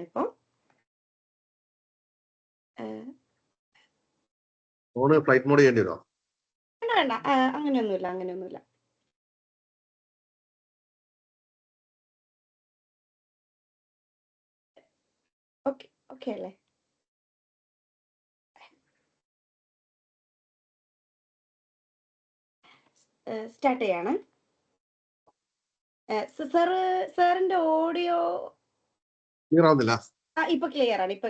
ഇപ്പോ flight mode ചെയ്യേണ്ടി വരുമോ? വേണ്ട അങ്ങനെയൊന്നുമില്ല. ഓക്കെ അല്ലേ? സ്റ്റാർട്ട് ചെയ്യാണ്. സാറിന്റെ ഓഡിയോ ക്ലിയർ ആവുന്നില്ല. ഇപ്പൊ ക്ലിയർ ആണ്. ഇപ്പൊ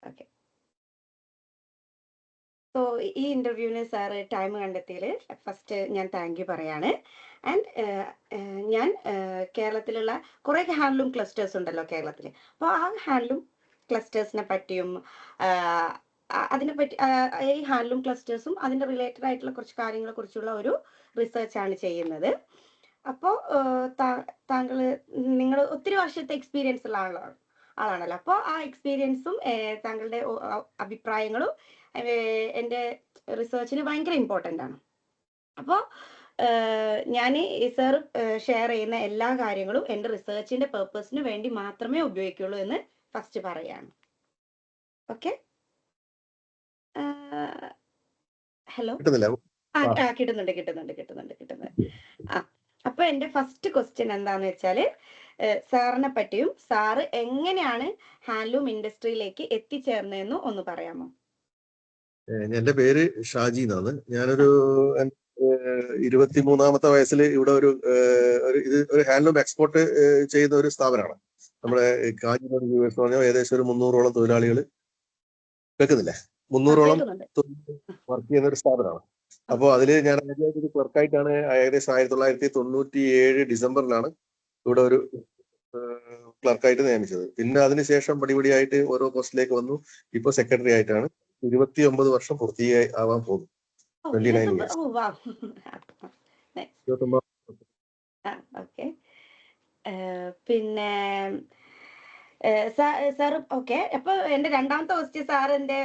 ഓക്കെ. സോ ഈ ഇന്റർവ്യൂവിന് സാറ് ടൈം കണ്ടെത്തിയതിൽ ഫസ്റ്റ് ഞാൻ താങ്ക് യു പറയാണ്. ആൻഡ് ഞാൻ കേരളത്തിലുള്ള കുറേ ഹാൻഡ്ലൂം ക്ലസ്റ്റേഴ്സ് ഉണ്ടല്ലോ കേരളത്തിൽ. അപ്പോൾ ആ ഹാൻഡ്ലൂം ക്ലസ്റ്റേഴ്സിനെ പറ്റിയും അതിനെപ്പറ്റി ഈ ഹാൻഡ്ലൂം ക്ലസ്റ്റേഴ്സും അതിൻ്റെ റിലേറ്റഡ് ആയിട്ടുള്ള കുറച്ച് കാര്യങ്ങളെ കുറിച്ചുള്ള ഒരു റിസർച്ചാണ് ചെയ്യുന്നത്. അപ്പോൾ നിങ്ങൾ ഒത്തിരി വർഷത്തെ എക്സ്പീരിയൻസ് ഉള്ള ആളാണല്ലോ. അപ്പോൾ ആ എക്സ്പീരിയൻസും താങ്കളുടെ അഭിപ്രായങ്ങളും എൻ്റെ റിസർച്ചിന് ഭയങ്കര ഇമ്പോർട്ടൻ്റ് ആണ്. അപ്പോൾ ഞാൻ സാർ ഷെയർ ചെയ്യുന്ന എല്ലാ കാര്യങ്ങളും എൻ്റെ റിസർച്ചിൻ്റെ പേർപ്പസിന് വേണ്ടി മാത്രമേ ഉപയോഗിക്കുള്ളൂ എന്ന് ഫസ്റ്റ് പറയാണ്. Okay, hello. കിട്ടുന്നുണ്ട്. അപ്പൊ എൻ്റെ ഫസ്റ്റ് ക്വസ്റ്റ്യൻ എന്താന്ന് വെച്ചാല് സാറിനെ പറ്റിയും സാറ് എങ്ങനെയാണ് ഹാൻഡ്ലൂം ഇൻഡസ്ട്രിയിലേക്ക് എത്തിച്ചേർന്നതെന്ന് ഒന്ന് പറയാമോ? എന്റെ പേര് ഷാജി എന്നാണ്. ഞാനൊരു 23-ാമത്തെ വയസ്സിൽ ഇവിടെ ഒരു ഹാൻഡ്ലൂം എക്സ്പോർട്ട് ചെയ്യുന്ന ഒരു സ്ഥാപനമാണ് നമ്മുടെ കാഞ്ഞിരപ്പള്ളി യൂണിവേഴ്സ് പറഞ്ഞാൽ. ഏകദേശം ഒരു 300ഓളം തൊഴിലാളികൾ കേൾക്കുന്നില്ലേ, 300ഓളം വർക്ക് ചെയ്യുന്ന ഒരു സ്ഥാപനമാണ്. അപ്പോൾ അതില് ഞാൻ ആദ്യമായിട്ട് ഒരു ക്ലർക്കായിട്ടാണ് ഏകദേശം 1997 ഡിസംബറിലാണ് ഇവിടെ ഒരു ക്ലർക്കായിട്ട് നിയമിച്ചത്. പിന്നെ അതിനുശേഷം പടിപടിയായിട്ട് ഓരോ പോസ്റ്റിലേക്ക് വന്നു. ഇപ്പൊ സെക്രട്ടറി ആയിട്ടാണ്. 29 വർഷം പൂർത്തിയായി ആവാൻ പോകുന്നു. 29 years. പിന്നെ സാർ ഓക്കെ. അപ്പൊ എന്റെ രണ്ടാമത്തെ ക്വസ്റ്റ്യൻ സാറിന്റെ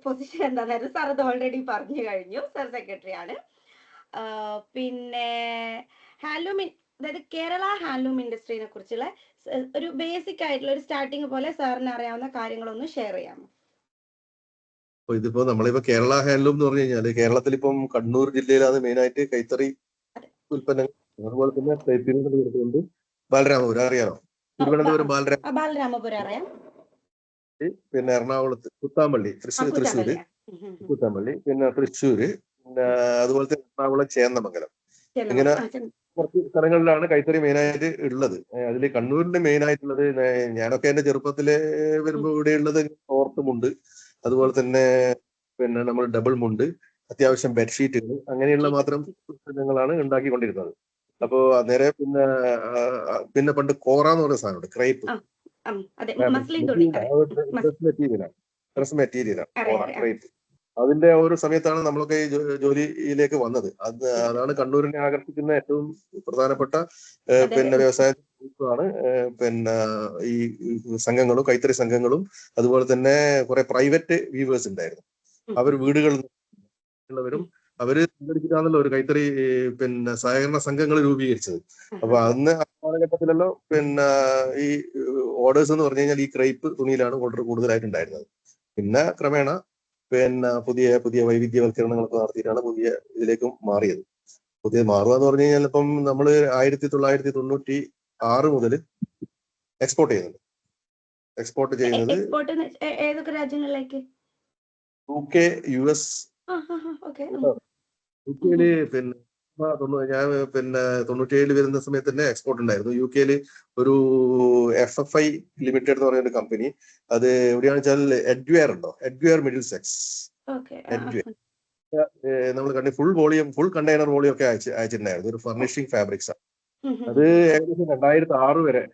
പൊസിഷൻ എന്താണെന്ന് സാർ അത് ഓൾറെഡി പറഞ്ഞു കഴിഞ്ഞു. സാർ സെക്രട്ടറി ആണ്. പിന്നെ ഹാൻഡ്ലൂം, അതായത് കേരള ഹാൻഡ്ലൂം ഇൻഡസ്ട്രീനെ കുറിച്ചുള്ള ഒരു ബേസിക് ആയിട്ടുള്ള ഒരു സ്റ്റാർട്ടിങ് പോലെ സാറിന് അറിയാവുന്ന കാര്യങ്ങളൊന്ന് ഷെയർ ചെയ്യാമോ? ഇതിപ്പോ നമ്മളിപ്പോ കേരള ഹാൻഡ്ലൂം എന്ന് പറഞ്ഞു കഴിഞ്ഞാല് കേരളത്തിൽ ഇപ്പം കണ്ണൂർ ജില്ലയിലാണ് മെയിനായിട്ട് കൈത്തറി ഉൽപ്പന്നങ്ങൾ. അതുപോലെ തന്നെ തിരുവനന്തപുരത്തുണ്ട് ബാലരാമപുരം, അറിയാമോ? തിരുവനന്തപുരം ബാലരാമപുരം അറിയാം. പിന്നെ എറണാകുളത്ത് കുത്താമ്പള്ളി, തൃശ്ശൂര് കുത്താമ്പള്ളി, പിന്നെ തൃശ്ശൂര്, പിന്നെ അതുപോലെ തന്നെ എറണാകുളം ചേന്നമംഗലം, ഇങ്ങനെ കുറച്ച് സ്ഥലങ്ങളിലാണ് കൈത്തറി മെയിനായിട്ട് ഉള്ളത്. അതിൽ കണ്ണൂരിന്റെ മെയിൻ ആയിട്ടുള്ളത്, ഞാനൊക്കെ എന്റെ ചെറുപ്പത്തില് വരുമ്പോൾ ഇവിടെ ഉള്ളത് ഓർത്ത് മുണ്ട്, അതുപോലെ തന്നെ പിന്നെ നമ്മൾ ഡബിൾ മുണ്ട്, അത്യാവശ്യം ബെഡ്ഷീറ്റുകൾ, അങ്ങനെയുള്ള മാത്രം ഉൽപ്പന്നങ്ങളാണ് ഉണ്ടാക്കിക്കൊണ്ടിരുന്നത്. അപ്പോ അന്നേരം പിന്നെ പണ്ട് കോറ എന്ന് പറയുന്ന സാധനമുണ്ട്, ക്രൈപ്പ്, ഡ്രസ് മെറ്റീരിയലാണ് കോറ, ക്രൈപ്പ്. അതിന്റെ ഒരു സമയത്താണ് നമ്മളൊക്കെ ഈ ജോലിയിലേക്ക് വന്നത്. അതാണ് കണ്ണൂരിനെ ആകർഷിക്കുന്ന ഏറ്റവും പ്രധാനപ്പെട്ട പിന്നെ വ്യവസായമാണ്. പിന്നെ ഈ സംഘങ്ങളും കൈത്തറി സംഘങ്ങളും അതുപോലെ തന്നെ കുറെ പ്രൈവറ്റ് വീവേഴ്സ് ഉണ്ടായിരുന്നു. അവർ വീടുകളിൽ ഉള്ളവരും അവര് സംഘടിപ്പിച്ചാണല്ലോ ഒരു കൈത്തറി പിന്നെ സഹകരണ സംഘങ്ങൾ രൂപീകരിച്ചത്. അപ്പൊ അന്ന് ആ കാലഘട്ടത്തിലല്ലോ പിന്നെ ഈ ഓർഡേഴ്സ് എന്ന് പറഞ്ഞു കഴിഞ്ഞാൽ ഈ ക്രൈപ്പ് തുണിയിലാണ് ഓർഡർ കൂടുതലായിട്ടുണ്ടായിരുന്നത്. പിന്നെ ക്രമേണ പിന്നെ പുതിയ വൈവിധ്യവൽക്കരണങ്ങളൊക്കെ നടത്തിയിട്ടാണ് പുതിയ ഇതിലേക്കും മാറിയത്. പുതിയ മാറുക എന്ന് പറഞ്ഞു കഴിഞ്ഞാൽ ഇപ്പം നമ്മള് 1996 മുതൽ എക്സ്പോർട്ട് ചെയ്യുന്നുണ്ട്. എക്സ്പോർട്ട് ചെയ്യുന്നത് ഏതൊക്കെ രാജ്യങ്ങളിലേക്ക്? UK, US. UKയില് പിന്നെ ഞാൻ പിന്നെ 97 വരുന്ന സമയത്ത് തന്നെ എക്സ്പോർട്ട് ഉണ്ടായിരുന്നു. UK ഒരു FFI ലിമിറ്റഡ് എന്ന് പറയുന്ന ഒരു കമ്പനി, അത് എവിടെയാണെന്ന് വെച്ചാൽ എഡ്വെയർ ഉണ്ടോ, എഡ്വെയർ മിഡിൽ സെക്സ്, നമ്മൾ കണ്ടി ഫുൾ കണ്ടെയ്നർ വോളിയം ഒക്കെ അയച്ചിട്ടുണ്ടായിരുന്നു. ഒരു ഫർണിഷിംഗ് ഫാബ്രിക്സ് ആണ്. അത് ഏകദേശം 2006 വരെ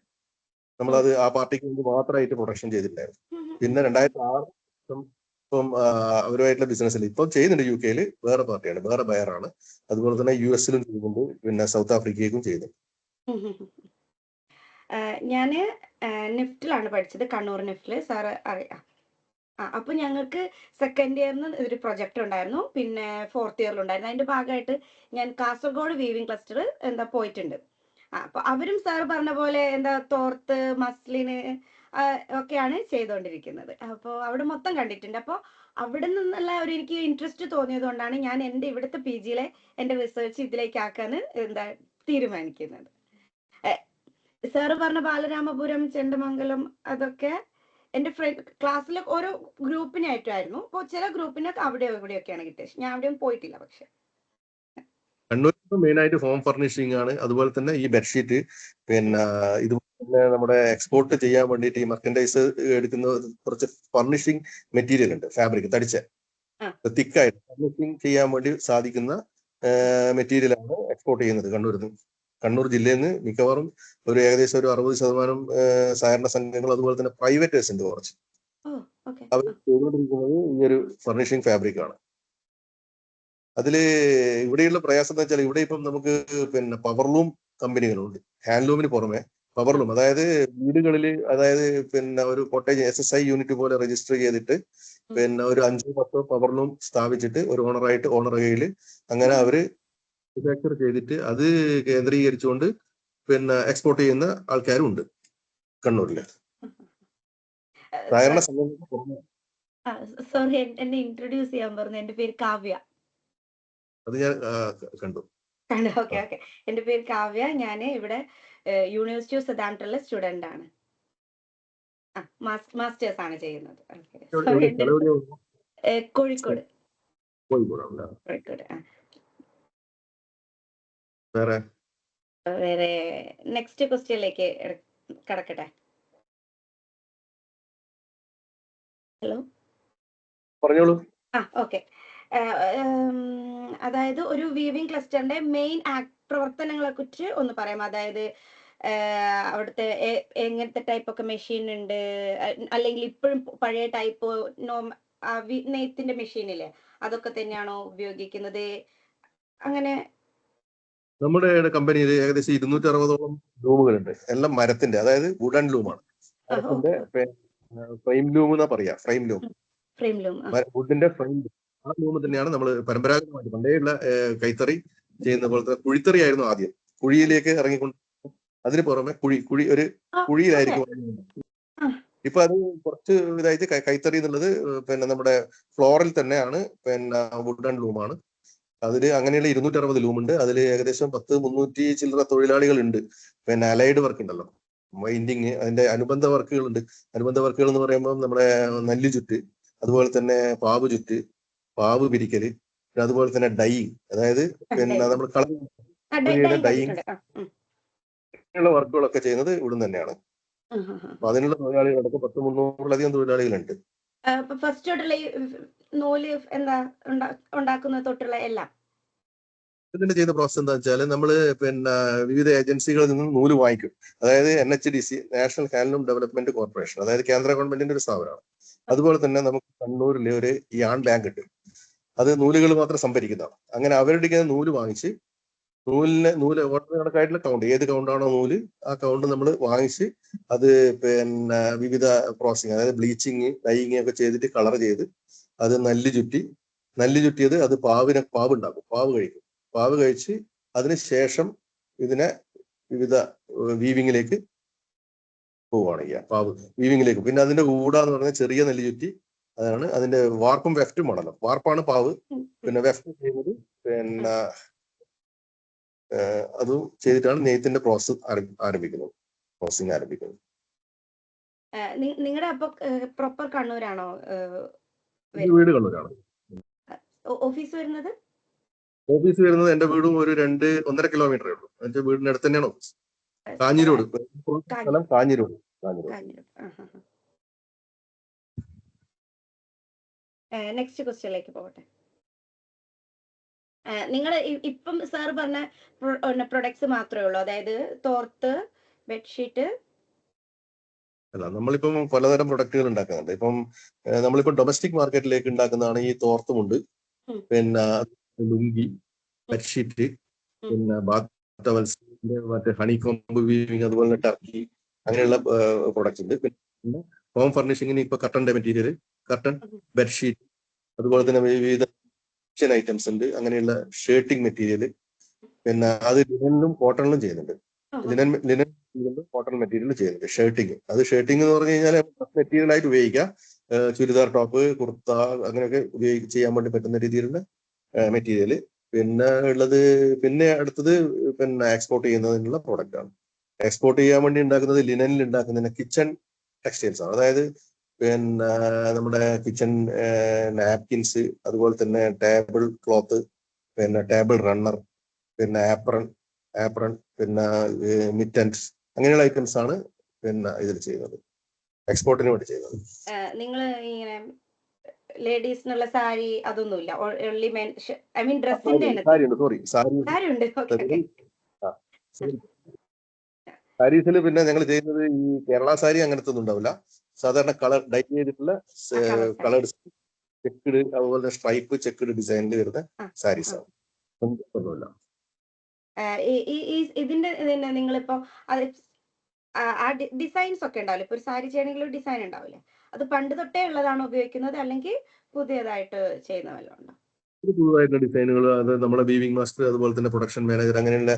നമ്മളത് ആ പാർട്ടിക്ക് വേണ്ടി മാത്രമായിട്ട് പ്രൊഡക്ഷൻ ചെയ്തിട്ടുണ്ടായിരുന്നു. പിന്നെ 2006 ഇപ്പം അവരുമായിട്ടുള്ള ബിസിനസ്സിൽ ഇപ്പം ചെയ്യുന്നുണ്ട്. UK വേറെ പാർട്ടിയാണ്, വേറെ ബയറാണ്. അതുപോലെ തന്നെ US ചെയ്യുന്നുണ്ട്, പിന്നെ സൗത്ത് ആഫ്രിക്കയിലും ചെയ്യുന്നുണ്ട്. ഞാന് നിഫ്റ്റിലാണ് പഠിച്ചത്, കണ്ണൂർ നിഫ്റ്റില്. സാറ് അറിയാം. അപ്പൊ ഞങ്ങൾക്ക് സെക്കൻഡ് ഇയറിന് ഒരു പ്രൊജക്ട് ഉണ്ടായിരുന്നു, പിന്നെ 4th ഇയറിലുണ്ടായിരുന്നു. അതിന്റെ ഭാഗമായിട്ട് ഞാൻ കാസർഗോഡ് വീവിംഗ് ക്ലസ്റ്റർ പോയിട്ടുണ്ട്. അപ്പൊ അവരും സാർ പറഞ്ഞ പോലെ എന്താ തോർത്ത്, മസ്ലിന് ഒക്കെയാണ് ചെയ്തുകൊണ്ടിരിക്കുന്നത്. അപ്പോൾ അവിടെ മൊത്തം കണ്ടിട്ടുണ്ട്. അപ്പോൾ അവിടെ നിന്നുള്ള ഒരു എനിക്ക് ഇൻട്രസ്റ്റ് തോന്നിയത് കൊണ്ടാണ് ഞാൻ എൻ്റെ ഇവിടുത്തെ PGയിലെ എൻ്റെ റിസർച്ച് ഇതിലേക്കാക്കാന്ന് തീരുമാനിക്കുന്നത്. സാറ് പറഞ്ഞ ബാലരാമപുരം, ചെണ്ടമംഗലം അതൊക്കെ എൻ്റെ ക്ലാസ്സിലെ ഓരോ ഗ്രൂപ്പിനായിട്ടായിരുന്നു. അപ്പോൾ ചില ഗ്രൂപ്പിനൊക്കെ അവിടെ ഇവിടെയൊക്കെയാണ് കിട്ടിയത്. ഞാൻ അവിടെയും പോയിട്ടില്ല. പക്ഷെ കണ്ണൂർ മെയിൻ ആയിട്ട് ഹോം ഫർണിഷിംഗ് ആണ്. അതുപോലെ തന്നെ ഈ ബെഡ്ഷീറ്റ്, പിന്നെ ഇതുപോലെ നമ്മുടെ എക്സ്പോർട്ട് ചെയ്യാൻ വേണ്ടിയിട്ട് ഈ മെർക്കൻഡൈസ് എടുക്കുന്ന കുറച്ച് ഫർണിഷിംഗ് മെറ്റീരിയൽ ഉണ്ട്, ഫാബ്രിക് തടിച്ച തിക്കായിട്ട് ഫർണിഷിംഗ് ചെയ്യാൻ വേണ്ടി സാധിക്കുന്ന മെറ്റീരിയലാണ് എക്സ്പോർട്ട് ചെയ്യുന്നത് കണ്ണൂരിൽ നിന്ന്. കണ്ണൂർ ജില്ലയിൽ നിന്ന് മിക്കവാറും ഒരു ഏകദേശം ഒരു 60% സഹകരണ സംഘങ്ങൾ അതുപോലെ തന്നെ പ്രൈവറ്റേഴ്സ് ഉണ്ട് കുറച്ച്. അവർ ചെയ്തുകൊണ്ടിരിക്കുന്നത് ഈ ഒരു ഫർണിഷിംഗ് ഫാബ്രിക് ആണ്. അതില് ഇവിടെയുള്ള പ്രയാസം എന്ന് വെച്ചാൽ ഇവിടെ ഇപ്പം നമുക്ക് പിന്നെ പവർലൂം കമ്പനികളുണ്ട്. ഹാൻഡ്ലൂമിന് പുറമെ പവർലൂം, അതായത് വീടുകളിൽ, അതായത് പിന്നെ ഒരു കോട്ടേജ് SSI യൂണിറ്റ് പോലെ രജിസ്റ്റർ ചെയ്തിട്ട് പിന്നെ ഒരു 5-10 പവർലൂം സ്ഥാപിച്ചിട്ട് ഒരു ഓണർ കയ്യിൽ അങ്ങനെ അവര് മാനുഫാക്ചർ ചെയ്തിട്ട് അത് കേന്ദ്രീകരിച്ചുകൊണ്ട് പിന്നെ എക്സ്പോർട്ട് ചെയ്യുന്ന ആൾക്കാരും ഉണ്ട് കണ്ണൂരില്. സഹകരണ സംഘങ്ങൾക്ക് പുറമെ. സോറി, എന്നെ ഇൻട്രൊഡ്യൂസ് ചെയ്യാൻ പറഞ്ഞു. എന്റെ പേര് കാവ്യ. അത് ഞാൻ കണ്ടു. ഓക്കെ. എന്റെ പേര് കാവ്യ. ഞാൻ ഇവിടെ യൂണിവേഴ്സിറ്റി ഓഫ് സതാംപ്ടണിലെ സ്റ്റുഡന്റ് ആണ്. മാസ്റ്റേഴ്സ് ആണ് ചെയ്യുന്നത്. കോഴിക്കോട്. വേറെ നെക്സ്റ്റ് ക്വസ്റ്റ്യനിലേക്ക് കടക്കട്ടെ. ഹലോ, പറഞ്ഞോളൂ. ഓക്കെ. അതായത് ഒരു വീവിംഗ് ക്ലസ്റ്ററിന്റെ മെയിൻ പ്രവർത്തനങ്ങളെ കുറിച്ച് ഒന്ന് പറയാം. അതായത് അവിടുത്തെ എങ്ങനത്തെ ടൈപ്പ് ഒക്കെ മെഷീൻ ഉണ്ട്, അല്ലെങ്കിൽ ഇപ്പോഴും പഴയ ടൈപ്പ് നെയ്ത്തിന്റെ മെഷീനില്ലേ അതൊക്കെ തന്നെയാണോ ഉപയോഗിക്കുന്നത്? അങ്ങനെ നമ്മുടെ കമ്പനിയിൽ ഏകദേശം 260ഓളം ലൂമുകളുണ്ട്. എല്ലാം മരത്തിന്റെ, അതായത് വുഡൻ ലൂമാണ്. മരത്തിന്റെ ഫ്രെയിം ലൂം എന്നാ പറയാ. ഫ്രെയിം ലൂം, വുഡിന്റെ ഫ്രെയിം ലൂം. ആ ലൂം തന്നെയാണ് നമ്മൾ പരമ്പരാഗതമായിട്ട് പണ്ടേയുള്ള കൈത്തറി ചെയ്യുന്ന പോലത്തെ കുഴിത്തറി ആയിരുന്നു ആദ്യം. കുഴിയിലേക്ക് ഇറങ്ങിക്കൊണ്ട് അതിന് പുറമെ കുഴി ഒരു കുഴിയിലായിരിക്കും. ഇപ്പൊ അത് കുറച്ച് ഇതായിട്ട് കൈത്തറി എന്നുള്ളത് പിന്നെ നമ്മുടെ ഫ്ലോറിൽ തന്നെയാണ്, പിന്നെ വുഡൻ ലൂമാണ്. അതില് അങ്ങനെയുള്ള 260 ലൂമുണ്ട്. അതിൽ ഏകദേശം 10-300 ചില്ലറ തൊഴിലാളികൾ ഉണ്ട്. പിന്നെ അലൈഡ് വർക്ക് ഉണ്ടല്ലോ, വൈൻഡിങ്, അതിന്റെ അനുബന്ധ വർക്കുകൾ ഉണ്ട്. അനുബന്ധ വർക്കുകൾ എന്ന് പറയുമ്പോൾ നമ്മുടെ നെല്ല് ചുറ്റ്, അതുപോലെ തന്നെ പാവ് ചുറ്റ്, പാവ് പിരിക്കല്, അതുപോലെ തന്നെ ഡൈയിങ്, അതായത് പിന്നെ നമ്മൾ കളർ ഡൈയിങ് അങ്ങനെയുള്ള വർക്കുകളൊക്കെ ചെയ്യുന്നത് ഇവിടുന്ന് തന്നെയാണ്. അപ്പൊ അതിനുള്ള തൊഴിലാളികളടക്കം 10-300-ലധികം തൊഴിലാളികളുണ്ട്. ഫസ്റ്റ് തൊട്ടുള്ള നൂല് എന്താ ഉണ്ടാക്കുന്ന തൊട്ടുള്ള എല്ലാം ഇതിന്റെ ചെയ്യുന്ന പ്രോസസ് എന്താ വെച്ചാൽ നമ്മള് പിന്നെ വിവിധ ഏജൻസികളിൽ നിന്ന് നൂല് വാങ്ങിക്കും. അതായത് NHDC, national handloom development corporation, അതായത് കേന്ദ്ര ഗവൺമെന്റിന്റെ ഒരു സ്ഥാപനമാണ്. അതുപോലെ തന്നെ നമുക്ക് കണ്ണൂരിലെ ഒരു യാൺ ബാങ്ക് ഉണ്ട്. അത് നൂലുകൾ മാത്രം സംഭരിക്കുന്നതാണ്. അങ്ങനെ അവരുടെ നൂല് വാങ്ങിച്ച് നൂല് ഓർഡർ കണക്കായിട്ടുള്ള കൗണ്ട്, ഏത് കൗണ്ടാണോ നൂല് ആ കൗണ്ട് നമ്മൾ വാങ്ങിച്ച് അത് പിന്നെ വിവിധ പ്രോസസ്സിങ്, അതായത് ബ്ലീച്ചിങ്, ഡൈയിങ് ഒക്കെ ചെയ്തിട്ട് കളർ ചെയ്ത് അത് നെല്ല് ചുറ്റിയത് അത് പാവ് ഉണ്ടാക്കും. പാവ് കഴിച്ച് അതിന് ശേഷം ഇതിനെ വിവിധ വീവിങ്ങിലേക്ക് പോവുകയാണ് ചെയ്യുക. പാവ് വീവിങ്ങിലേക്ക്. പിന്നെ അതിന്റെ ഊടാന്ന് പറഞ്ഞാൽ ചെറിയ നെല്ല് ചുറ്റി, അതാണ് അതിന്റെ വാർപ്പും വെഫ്റ്റും ആണല്ലോ. വാർപ്പാണ് പാവ്, പിന്നെ വെഫ്റ്റ് ചെയ്യുന്നത് പിന്നെ അതും ചെയ്തിട്ടാണ് നെയ്ത്തിന്റെ പ്രോസസ്സിംഗ് ആരംഭിക്കുന്നത്. നിങ്ങളുടെ അപ്പൊ പ്രോപ്പർ കണ്ണൂരാണോ? വീട് കണ്ണൂരാണ്. ഓഫീസ് വരുന്നത്? ഓഫീസ് വരുന്നത് എന്റെ വീടും ഒരു 2-1.5 കിലോമീറ്ററേ ഉള്ളൂ. എന്റെ വീടിന്റെ അടുത്ത് തന്നെയാണ് ഓഫീസ്. കാഞ്ഞിരോട്, സ്ഥലം കാഞ്ഞിരോട്. നെക്സ്റ്റ് ക്വസ്റ്റ്യനിലേക്ക് പോകട്ടെ. നിങ്ങൾ ഇപ്പം സാർ പറഞ്ഞ പ്രൊഡക്ട്സ് മാത്രമേ ഉള്ളൂ, അതായത് തോർത്ത്, ബെഡ്ഷീറ്റ്? അല്ല, നമ്മളിപ്പം പലതരം പ്രൊഡക്റ്റുകൾ ഉണ്ടാക്കുന്നുണ്ട്. ഇപ്പം നമ്മളിപ്പം ഡൊമസ്റ്റിക് മാർക്കറ്റിലേക്ക് ഉണ്ടാക്കുന്നതാണ് ഈ തോർത്തുമുണ്ട്, പിന്നെ ലുങ്കി, ബെഡ്ഷീറ്റ്, പിന്നെ ബാത്ത് ടവൽസ്, മറ്റേ ഹണികോംബ് വീവിങ്, അതുപോലെ തന്നെ ടർക്കി, അങ്ങനെയുള്ള പ്രൊഡക്ട്സ് ഉണ്ട്. പിന്നെ ഹോം ഫർണിഷിങ്ങിന് ഇപ്പൊ കർട്ടന്റെ മെറ്റീരിയൽ, കർട്ടൻ, ബെഡ്ഷീറ്റ്, അതുപോലെ തന്നെ വിവിധ കിച്ചൺ ഐറ്റംസ് ഉണ്ട്. അങ്ങനെയുള്ള ഷർട്ടിങ് മെറ്റീരിയൽ, പിന്നെ അത് ലിനനിലും കോട്ടണിലും ചെയ്യുന്നുണ്ട്. ലിനൻ കോട്ടൺ മെറ്റീരിയൽ ചെയ്യുന്നുണ്ട്. ഷർട്ടിങ്, അത് ഷർട്ടിങ് എന്ന് പറഞ്ഞു കഴിഞ്ഞാൽ മെറ്റീരിയൽ ആയിട്ട് ഉപയോഗിക്കാം. ചുരിദാർ ടോപ്പ്, കുർത്ത അങ്ങനെയൊക്കെ ചെയ്യാൻ വേണ്ടി പറ്റുന്ന രീതിയിലുള്ള മെറ്റീരിയൽ. പിന്നെ ഉള്ളത്, പിന്നെ അടുത്തത് പിന്നെ എക്സ്പോർട്ട് ചെയ്യുന്നതിനുള്ള പ്രോഡക്റ്റ് ആണ്. എക്സ്പോർട്ട് ചെയ്യാൻ വേണ്ടി ഉണ്ടാക്കുന്നത് ലിനനിൽ ഉണ്ടാക്കുന്ന കിച്ചൺ ടെക്സ്റ്റൈൽസ് ആണ്. അതായത് പിന്നെ നമ്മുടെ കിച്ചൺ നാപ്കിൻസ്, അതുപോലെ തന്നെ ടേബിൾ ക്ലോത്ത്, പിന്നെ ടേബിൾ റണ്ണർ, പിന്നെ ആപ്രൺ, പിന്നെ മിറ്റൻസ്, അങ്ങനെയുള്ള ഐറ്റംസ് ആണ് പിന്നെ ഇതിൽ ചെയ്യുന്നത്, എക്സ്പോർട്ടിന് വേണ്ടി ചെയ്യുന്നത്. നിങ്ങൾ ഇങ്ങനെ ലേഡീസിനുള്ള സാരി അതൊന്നുമില്ല, ഓൺലി മെൻ, ഐ മീൻ ഡ്രസ്സിന്റെ സാരി ഉണ്ട്. ഓക്കെ. സാരീസിൽ പിന്നെ ഞങ്ങൾ ചെയ്യുന്നത് ഈ കേരള സാരി അങ്ങനത്തെ ഒന്നും ഉണ്ടാവില്ല. സാധാരണ കളർ ഡൈറ്റ് ചെയ്തിട്ടുള്ള കളേഴ്സ്, ചെക്ക്ഡ്, അതുപോലെ സ്ട്രൈപ്പ് ചെക്ക്ഡ് ഡിസൈനിൽ വരുന്ന സാരീസ് ആണ്. ഒന്നുമില്ല. ഇതിന്റെ നിങ്ങളിപ്പോ അത് ആ ഡിസൈൻസ് ഒക്കെ ഉണ്ടാവില്ല. ഇപ്പൊ ഒരു സാരി ചെയ്യണമെങ്കിൽ ഡിസൈൻ ഉണ്ടാവില്ലേ, അത് പണ്ട് തൊട്ടേ ഉള്ളതാണോ ഉപയോഗിക്കുന്നത്, അല്ലെങ്കിൽ പുതിയതായിട്ട് ചെയ്യുന്ന വല്ലതും ഉണ്ടോ? പുതുതായിട്ടുള്ള ഡിസൈനുകൾ, അത് നമ്മുടെ വീവിംഗ് മാസ്റ്റർ, അതുപോലെ തന്നെ പ്രൊഡക്ഷൻ മാനേജർ, അങ്ങനെയുള്ള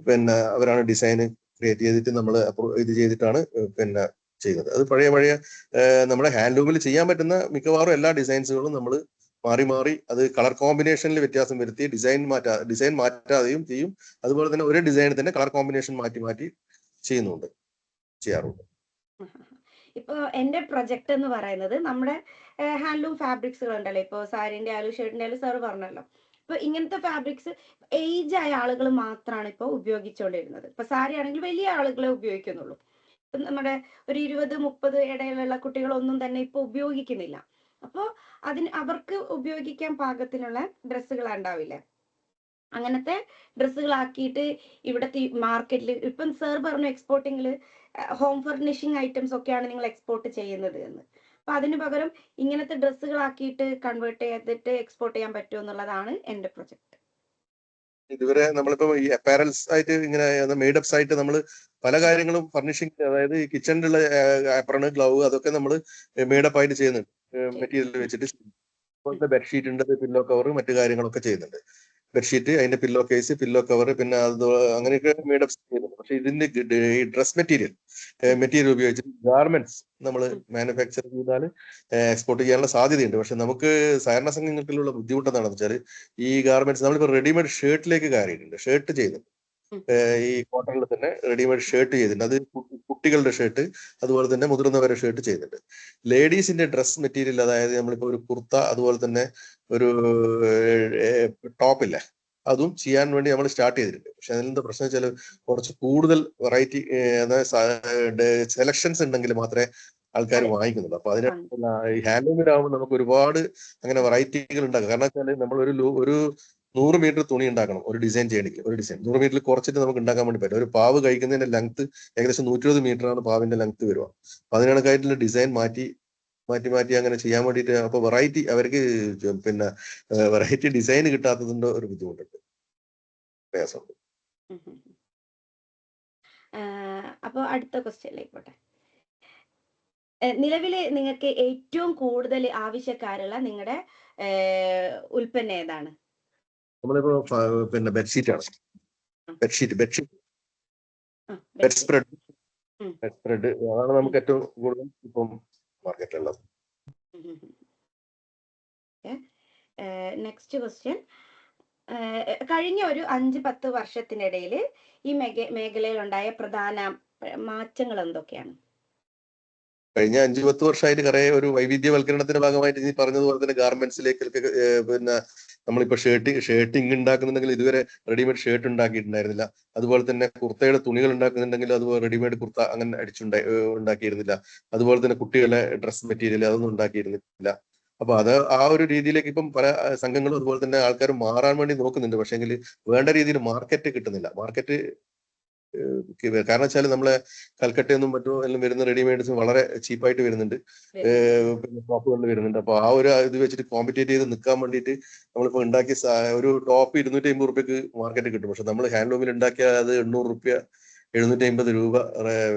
പിന്നെ അവരാണ് ഡിസൈൻ ക്രിയേറ്റ് ചെയ്തിട്ട് നമ്മൾ ഇത് ചെയ്തിട്ടാണ് പിന്നെ ചെയ്യുന്നത്. അത് പഴയ നമ്മുടെ ഹാൻഡ്ലൂമിൽ ചെയ്യാൻ പറ്റുന്ന മിക്കവാറും എല്ലാ ഡിസൈൻസുകളും നമ്മൾ മാറി അത് കളർ കോമ്പിനേഷനിൽ വ്യത്യാസം വരുത്തി ഡിസൈൻ മാറ്റാതെയും ചെയ്യും. അതുപോലെ തന്നെ ഒരേ ഡിസൈനിൽ തന്നെ കളർ കോമ്പിനേഷൻ മാറ്റി ചെയ്യാറുണ്ട്. ഇപ്പൊ എന്റെ പ്രൊജക്ട് എന്ന് പറയുന്നത് നമ്മുടെ ഹാൻഡ്ലൂം ഫാബ്രിക്സുകൾ ഉണ്ടല്ലോ, ഇപ്പൊ സാരിന്റെ ആയാലും ഷർട്ടിന്റെ ആയാലും സാർ പറഞ്ഞല്ലോ. ഇപ്പൊ ഇങ്ങനത്തെ ഫാബ്രിക്സ് ഏജ് ആയ ആളുകൾ മാത്രമാണ് ഇപ്പോൾ ഉപയോഗിച്ചുകൊണ്ടിരുന്നത്. ഇപ്പൊ സാരി ആണെങ്കിൽ വലിയ ആളുകളെ ഉപയോഗിക്കുന്നുള്ളൂ. ഇപ്പൊ നമ്മുടെ ഒരു 20-30 ഇടയിലുള്ള കുട്ടികളൊന്നും തന്നെ ഇപ്പൊ ഉപയോഗിക്കുന്നില്ല. അപ്പോൾ അവർക്ക് ഉപയോഗിക്കാൻ പാകത്തിനുള്ള ഡ്രസ്സുകൾ ഉണ്ടാവില്ലേ, അങ്ങനത്തെ ഡ്രസ്സുകളാക്കിയിട്ട് ഇവിടത്തെ മാർക്കറ്റിൽ, ഇപ്പം സാർ പറഞ്ഞു എക്സ്പോർട്ടിങ്ങിൽ ഹോം ഫർണിഷിംഗ് ഐറ്റംസ് ഒക്കെയാണ് നിങ്ങൾ എക്സ്പോർട്ട് ചെയ്യുന്നത് എന്ന്. അപ്പൊ അതിന് പകരം ഇങ്ങനത്തെ ഡ്രസ്സുകളാക്കിയിട്ട് കൺവേർട്ട് ചെയ്തിട്ട് എക്സ്പോർട്ട് ചെയ്യാൻ പറ്റുമോ എന്നുള്ളതാണ് എന്റെ പ്രൊജക്ട്. ഇതുവരെ നമ്മളിപ്പോ ഈ അപ്പാരൽസ് ആയിട്ട് ഇങ്ങനെ മെയ്ഡപ്സ് ആയിട്ട് നമ്മൾ പല കാര്യങ്ങളും ഫർണിഷിംഗ്, അതായത് ഈ കിച്ചണിലുള്ള ആപ്രണ്, ഗ്ലൗ, അതൊക്കെ നമ്മൾ മെയ്ഡപ്പ് ആയിട്ട് ചെയ്യുന്നുണ്ട്, മെറ്റീരിയൽ വെച്ചിട്ട്. ബെഡ്ഷീറ്റ് ഉണ്ട്, പില്ലോ കവർ, മറ്റു കാര്യങ്ങളൊക്കെ ചെയ്യുന്നുണ്ട്. ബെഡ്ഷീറ്റ്, അതിന്റെ പില്ലോ കേസ്, പില്ലോ കവർ, പിന്നെ അത് അങ്ങനെയൊക്കെ മേഡപ്പ് ചെയ്യുന്നുണ്ട്. പക്ഷെ ഇതിന്റെ ഈ ഡ്രസ് മെറ്റീരിയൽ ഉപയോഗിച്ചിട്ട് ഗാർമെന്റ്സ് നമ്മൾ മാനുഫാക്ചർ ചെയ്താൽ എക്സ്പോർട്ട് ചെയ്യാനുള്ള സാധ്യതയുണ്ട്. പക്ഷെ നമുക്ക് സഹകരണ സംഘങ്ങൾക്കുള്ള ബുദ്ധിമുട്ട് എന്താണെന്ന് വെച്ചാൽ, ഈ ഗാർമെന്റ്സ് നമ്മളിപ്പോ റെഡിമെയ്ഡ് ഷർട്ടിലേക്ക് കയറിയിട്ടുണ്ട്. ഷർട്ട് ചെയ്യുന്നുണ്ട്, ഈ കോട്ടണിൽ തന്നെ റെഡിമെയ്ഡ് ഷർട്ട് ചെയ്തിട്ടുണ്ട്. അത് കുട്ടികളുടെ ഷർട്ട്, അതുപോലെ തന്നെ മുതിർന്നവരുടെ ഷർട്ട് ചെയ്യുന്നുണ്ട്. ലേഡീസിന്റെ ഡ്രസ് മെറ്റീരിയൽ, അതായത് നമ്മളിപ്പോ ഒരു കുർത്ത, അതുപോലെ തന്നെ ഒരു ടോപ്പില്ലേ, അതും ചെയ്യാൻ വേണ്ടി നമ്മൾ സ്റ്റാർട്ട് ചെയ്തിട്ടുണ്ട്. പക്ഷെ അതിലെന്താ പ്രശ്നം വെച്ചാൽ, കുറച്ച് കൂടുതൽ വെറൈറ്റി, അതായത് സെലക്ഷൻസ് ഉണ്ടെങ്കിൽ മാത്രമേ ആൾക്കാർ വാങ്ങിക്കുന്നുള്ളൂ. അപ്പൊ അതിന് ഈ ഹാൻഡ്ലൂമിലാവുമ്പോൾ നമുക്ക് ഒരുപാട് അങ്ങനെ വെറൈറ്റികൾ ഉണ്ടാകും. കാരണം വെച്ചാൽ നമ്മൾ ഒരു 100 മീറ്റർ തുണി ഉണ്ടാക്കണം ഒരു ഡിസൈൻ ചെയ്യണമെങ്കിൽ. ഒരു ഡിസൈൻ 100 മീറ്ററിൽ കുറച്ചിട്ട് നമുക്ക് ഉണ്ടാക്കാൻ വേണ്ടി പറ്റും. ഒരു പാവ് കഴിക്കുന്നതിന്റെ ലെങ്ത് ഏകദേശം 120 മീറ്റർ ആണ് പാവിന്റെ ലെങ്ത് വരിക. അപ്പൊ അതിനകത്തായിട്ടുള്ള ഡിസൈൻ മാറ്റി അങ്ങനെ ചെയ്യാൻ വേണ്ടിയിട്ട്, അപ്പൊ വെറൈറ്റി അവർക്ക് പിന്നെ വെറൈറ്റി ഡിസൈൻ കിട്ടാത്തതിന്റെ ഒരു ബുദ്ധിമുട്ടുണ്ട്, പ്രയാസമുണ്ട്. അപ്പൊ അടുത്ത ക്വസ്റ്റ്യനിലേക്ക് പോട്ടെ. നിലവില് നിങ്ങൾക്ക് ഏറ്റവും കൂടുതൽ ആവശ്യക്കാരുള്ള നിങ്ങളുടെ ഉൽപ്പന്നം ഏതാണ്? നമ്മളിപ്പോ പിന്നെ ബെഡ്ഷീറ്റ് ആണ്. ബെഡ് സ്പ്രെഡ് അതാണ് നമുക്ക് ഏറ്റവും കൂടുതൽ ഇപ്പം മാർക്കറ്റിലുള്ളത്. Next question. കഴിഞ്ഞ ഒരു 5-10 വർഷത്തിനിടയിൽ ഈ മേഖലയിൽ ഉണ്ടായ പ്രധാന മാറ്റങ്ങൾ എന്തൊക്കെയാണ്? കഴിഞ്ഞ 5-10 വർഷമായിട്ട് കുറെ ഒരു വൈവിധ്യവൽക്കരണത്തിന്റെ ഭാഗമായിട്ട് ഈ പറഞ്ഞതുപോലെ തന്നെ ഗാർമെന്റ്സിലേക്ക് പിന്നെ നമ്മളിപ്പോ ഷർട്ടിങ് ഉണ്ടാക്കുന്നുണ്ടെങ്കിൽ ഇതുവരെ റെഡിമെയ്ഡ് ഷർട്ട് ഉണ്ടാക്കിയിട്ടുണ്ടായിരുന്നില്ല. അതുപോലെ തന്നെ കുർത്തയുടെ തുണികൾ ഉണ്ടാക്കുന്നുണ്ടെങ്കിൽ അതുപോലെ റെഡിമെയ്ഡ് കുർത്ത അങ്ങനെ ഉണ്ടാക്കിയിരുന്നില്ല. അതുപോലെ തന്നെ കുട്ടികളുടെ ഡ്രസ് മെറ്റീരിയൽ അതൊന്നും ഉണ്ടാക്കിയിരുന്നില്ല. അപ്പൊ അത് ആ ഒരു രീതിയിലേക്ക് ഇപ്പം പല സംഘങ്ങളും അതുപോലെ തന്നെ ആൾക്കാരും മാറാൻ വേണ്ടി നോക്കുന്നുണ്ട്. പക്ഷെങ്കിൽ വേണ്ട രീതിയിൽ മാർക്കറ്റ് കിട്ടുന്നില്ല. മാർക്കറ്റ് കാരണം വെച്ചാൽ നമ്മളെ കൽക്കട്ടയൊന്നും മറ്റും എല്ലാം വരുന്ന റെഡിമെയ്ഡ്സ് വളരെ ചീപ്പായിട്ട് വരുന്നുണ്ട്, പിന്നെ ടോപ്പുകളിൽ വരുന്നുണ്ട്. അപ്പൊ ആ ഒരു ഇത് വെച്ചിട്ട് കോമ്പറ്റേറ്റ് ചെയ്ത് നിൽക്കാൻ വേണ്ടിയിട്ട് നമ്മളിപ്പോ ഉണ്ടാക്കിയ ഒരു ടോപ്പ് 250 റുപ്യക്ക് മാർക്കറ്റ് കിട്ടും. പക്ഷെ നമ്മൾ ഹാൻഡ്ലൂമിൽ ഉണ്ടാക്കിയ അത് 800 റുപ്യ 750 രൂപ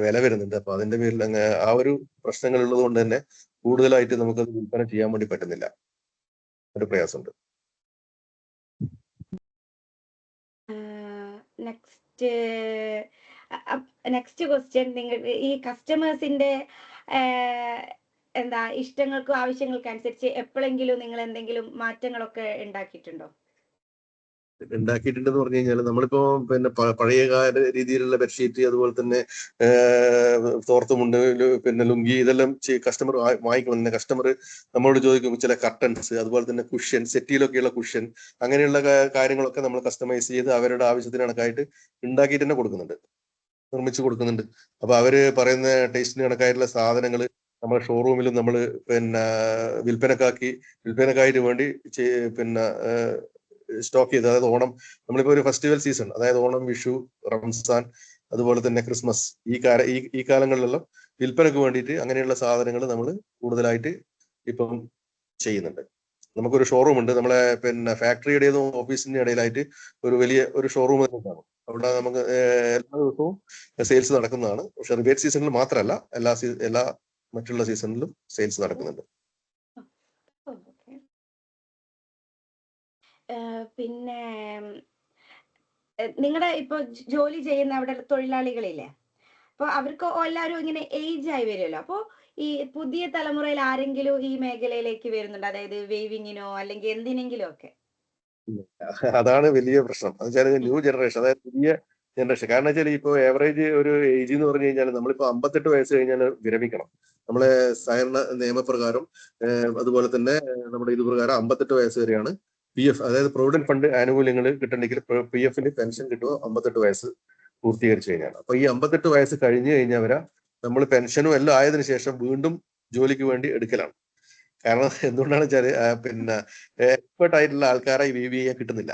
വില വരുന്നുണ്ട്. അപ്പൊ അതിന്റെ പേരിൽ ആ ഒരു പ്രശ്നങ്ങൾ ഉള്ളത് കൊണ്ട് തന്നെ കൂടുതലായിട്ട് നമുക്കത് വിൽപ്പന ചെയ്യാൻ വേണ്ടി പറ്റുന്നില്ല, ഒരു പ്രയാസമുണ്ട്. നെക്സ്റ്റ്, നെക്സ്റ്റ് ക്വസ്റ്റ്യൻ, നിങ്ങൾ ഈ കസ്റ്റമേഴ്സിന്റെ എന്താ ഇഷ്ടങ്ങൾക്കും ആവശ്യങ്ങൾക്കും അനുസരിച്ച് എപ്പോഴെങ്കിലും നിങ്ങൾ എന്തെങ്കിലും മാറ്റങ്ങളൊക്കെ ഉണ്ടാക്കിയിട്ടുണ്ടോ? ഉണ്ടാക്കിയിട്ടുണ്ടെന്ന് പറഞ്ഞു കഴിഞ്ഞാൽ നമ്മളിപ്പോ പിന്നെ പഴയ കാല രീതിയിലുള്ള ബെഡ്ഷീറ്റ്, അതുപോലെ തന്നെ തോർത്തുമുണ്ട്, പിന്നെ ലുങ്കി, ഇതെല്ലാം കസ്റ്റമർ വാങ്ങിക്കണം. കസ്റ്റമർ നമ്മളോട് ചോദിക്കും ചില കർട്ടൻസ്, അതുപോലെ തന്നെ കുഷ്യൻ, സെറ്റിയിലൊക്കെയുള്ള കുഷ്യൻ, അങ്ങനെയുള്ള കാര്യങ്ങളൊക്കെ നമ്മൾ കസ്റ്റമൈസ് ചെയ്ത് അവരുടെ ആവശ്യത്തിന് കണക്കായിട്ട് ഉണ്ടാക്കിയിട്ട് തന്നെ കൊടുക്കുന്നുണ്ട്, നിർമ്മിച്ചു കൊടുക്കുന്നുണ്ട്. അപ്പൊ അവര് പറയുന്ന ടേസ്റ്റിന് കണക്കായിട്ടുള്ള സാധനങ്ങൾ നമ്മുടെ ഷോറൂമിലും നമ്മൾ പിന്നെ വിൽപ്പനക്കായിട്ട് വേണ്ടി പിന്നെ സ്റ്റോക്ക് ചെയ്ത്, അതായത് ഓണം, നമ്മളിപ്പോ ഒരു ഫെസ്റ്റിവൽ സീസൺ, അതായത് ഓണം, വിഷു, റംസാൻ, അതുപോലെ തന്നെ ക്രിസ്മസ്, ഈ കാലങ്ങളിലെല്ലാം വിൽപ്പനക്ക് വേണ്ടിയിട്ട് അങ്ങനെയുള്ള സാധനങ്ങൾ നമ്മൾ കൂടുതലായിട്ട് ഇപ്പം ചെയ്യുന്നുണ്ട്. നമുക്കൊരു ഷോറൂം ഉണ്ട്, നമ്മളെ പിന്നെ ഫാക്ടറിയുടേതും ഓഫീസിന്റെ ഇടയിലായിട്ട് ഒരു വലിയ ഒരു ഷോറൂം തന്നെ കാണും. അവിടെ നമുക്ക് എല്ലാ ദിവസവും സെയിൽസ് നടക്കുന്നതാണ്. പക്ഷെ റിബേറ്റ് സീസണിൽ മാത്രമല്ല, എല്ലാ മറ്റുള്ള സീസണിലും സെയിൽസ് നടക്കുന്നുണ്ട്. പിന്നെ നിങ്ങളുടെ ഇപ്പൊ ജോലി ചെയ്യുന്ന അവിടെ തൊഴിലാളികളില്ലേ, അപ്പൊ അവർക്ക് എല്ലാവരും ഇങ്ങനെ ഏജ് ആയി വരുമല്ലോ. അപ്പൊ ഈ പുതിയ തലമുറയിൽ ആരെങ്കിലും ഈ മേഖലയിലേക്ക് വരുന്നുണ്ട്, അതായത് വെയ്വിങ്ങിനോ അല്ലെങ്കിൽ എന്തിനെങ്കിലും ഒക്കെ? അതാണ് വലിയ പ്രശ്നം. എന്ന് വെച്ചാൽ ന്യൂ ജനറേഷൻ, അതായത് പുതിയ ജനറേഷൻ. കാരണം വെച്ചാൽ ഇപ്പൊ ഏവറേജ് ഒരു ഏജ് എന്ന് പറഞ്ഞു കഴിഞ്ഞാൽ നമ്മളിപ്പോ 58 വയസ്സ് കഴിഞ്ഞാൽ വിരമിക്കണം. നമ്മളെ സഹകരണ നിയമപ്രകാരം അതുപോലെ തന്നെ നമ്മുടെ ഇത് പ്രകാരം 58 വയസ്സ് വരെയാണ് PF, അതായത് പ്രൊവിഡന്റ് ഫണ്ട് ആനുകൂല്യങ്ങൾ കിട്ടണമെങ്കിൽ PF-ന് പെൻഷൻ കിട്ടുക 58 വയസ്സ് പൂർത്തീകരിച്ചു കഴിഞ്ഞാൽ. അപ്പൊ ഈ 58 വയസ്സ് കഴിഞ്ഞു കഴിഞ്ഞവരെ നമ്മൾ പെൻഷനും എല്ലാം ആയതിനു ശേഷം വീണ്ടും ജോലിക്ക് വേണ്ടി എടുക്കലാണ്. കാരണം എന്തുകൊണ്ടാണ് വെച്ചാല് പിന്നെ എക്സ്പെർട്ട് ആയിട്ടുള്ള ആൾക്കാരെ ഈ VBA കിട്ടുന്നില്ല.